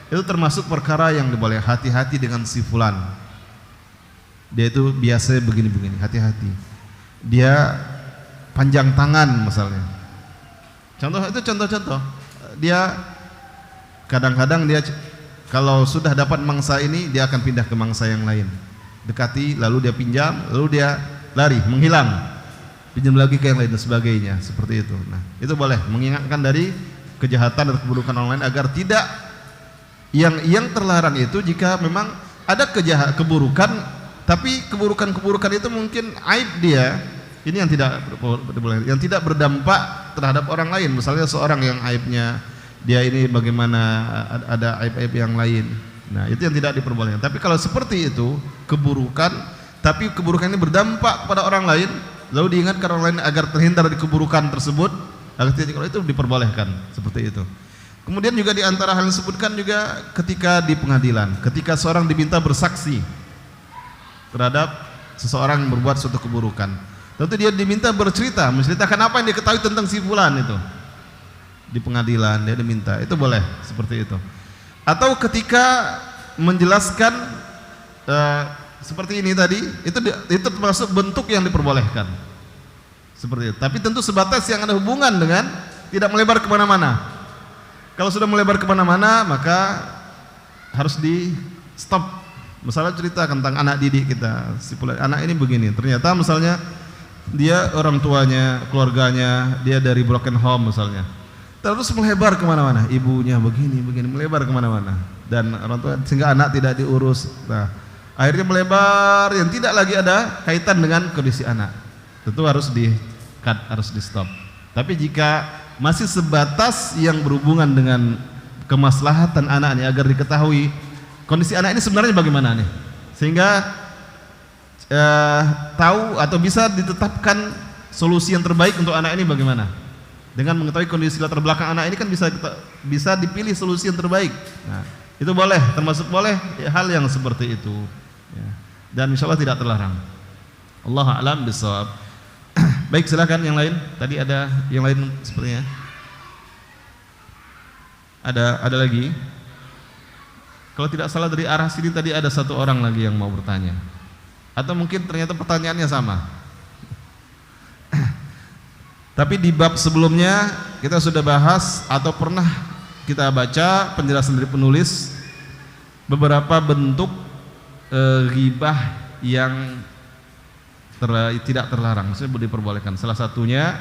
Itu termasuk perkara yang diboleh. Hati-hati dengan si fulan. Dia itu biasanya begini-begini, hati-hati. Dia panjang tangan misalnya. Contoh-contoh. Dia kadang-kadang dia kalau sudah dapat mangsa ini, dia akan pindah ke mangsa yang lain. Dekati, lalu dia pinjam, lalu dia lari, menghilang. Pinjam lagi ke yang lain dan sebagainya, seperti itu. Nah, itu boleh mengingatkan dari kejahatan atau keburukan orang lain agar tidak yang terlarang itu jika memang ada keburukan, tapi keburukan itu mungkin aib dia. Ini yang tidak boleh, yang tidak berdampak terhadap orang lain. Misalnya seorang yang aibnya dia ini bagaimana ada aib-aib yang lain. Nah, itu yang tidak diperbolehkan. Tapi kalau seperti itu, keburukan, tapi keburukan ini berdampak pada orang lain, lalu diingatkan orang lain agar terhindar dari keburukan tersebut, agar tidak, kalau itu diperbolehkan seperti itu. Kemudian juga di antara hal yang disebutkan juga ketika di pengadilan, ketika seorang diminta bersaksi terhadap seseorang yang berbuat suatu keburukan. Tentu dia diminta bercerita, menceritakan apa yang dia ketahui tentang si fulan itu. Di pengadilan dia diminta, itu boleh seperti itu. Atau ketika menjelaskan seperti ini tadi, itu termasuk bentuk yang diperbolehkan. Seperti itu. Tapi tentu sebatas yang ada hubungan dengan tidak melebar kemana-mana. Kalau sudah melebar kemana-mana maka harus di stop. Misalnya cerita tentang anak didik kita, si anak ini begini, ternyata misalnya dia orang tuanya, keluarganya, dia dari broken home misalnya, terus melebar kemana-mana, ibunya begini, melebar kemana-mana, dan orang tua sehingga anak tidak diurus. Nah, akhirnya melebar yang tidak lagi ada kaitan dengan kondisi anak. Tentu harus di cut, harus di stop. Tapi jika masih sebatas yang berhubungan dengan kemaslahatan anak ini agar diketahui kondisi anak ini sebenarnya bagaimana nih, sehingga tahu atau bisa ditetapkan solusi yang terbaik untuk anak ini bagaimana. Dengan mengetahui kondisi latar belakang anak ini kan bisa dipilih solusi yang terbaik. Nah, itu boleh, termasuk boleh hal yang seperti itu. Ya. Dan insya Allah tidak terlarang. Allahu a'lam bishawab. Baik, silakan yang lain. Tadi ada yang lain sepertinya. Ada lagi. Kalau tidak salah dari arah sini tadi ada satu orang lagi yang mau bertanya. Atau mungkin ternyata pertanyaannya sama. Tapi di bab sebelumnya kita sudah bahas atau pernah kita baca penjelasan dari penulis beberapa bentuk ghibah yang tidak terlarang, maksudnya boleh diperbolehkan. Salah satunya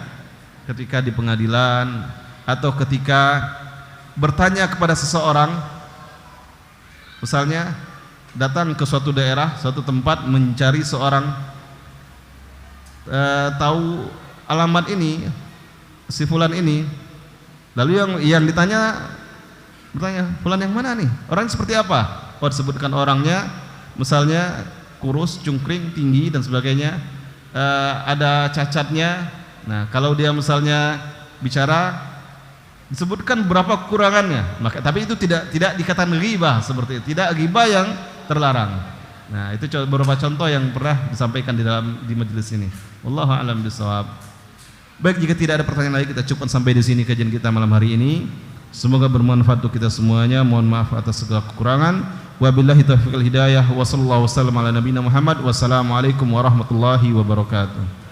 ketika di pengadilan atau ketika bertanya kepada seseorang, misalnya datang ke suatu daerah, suatu tempat mencari seorang, tahu alamat ini, si fulan ini, lalu yang bertanya, fulan yang mana nih? Orangnya seperti apa? Oh, disebutkan orangnya, misalnya kurus, cungkring, tinggi dan sebagainya, ada cacatnya. Nah, kalau dia misalnya bicara disebutkan berapa kekurangannya, maka tapi itu tidak dikatakan ghibah seperti itu, tidak ghibah yang terlarang. Nah, itu beberapa contoh yang pernah disampaikan di majelis ini. Wallahu a'lam bishawab. Baik, jika tidak ada pertanyaan lagi, kita cukupkan sampai di sini kajian kita malam hari ini. Semoga bermanfaat untuk kita semuanya. Mohon maaf atas segala kekurangan. Wabillahi taufiq wal hidayah wa sallallahu wasallam ala nabiyina Muhammad. Wassalamualaikum warahmatullahi wabarakatuh.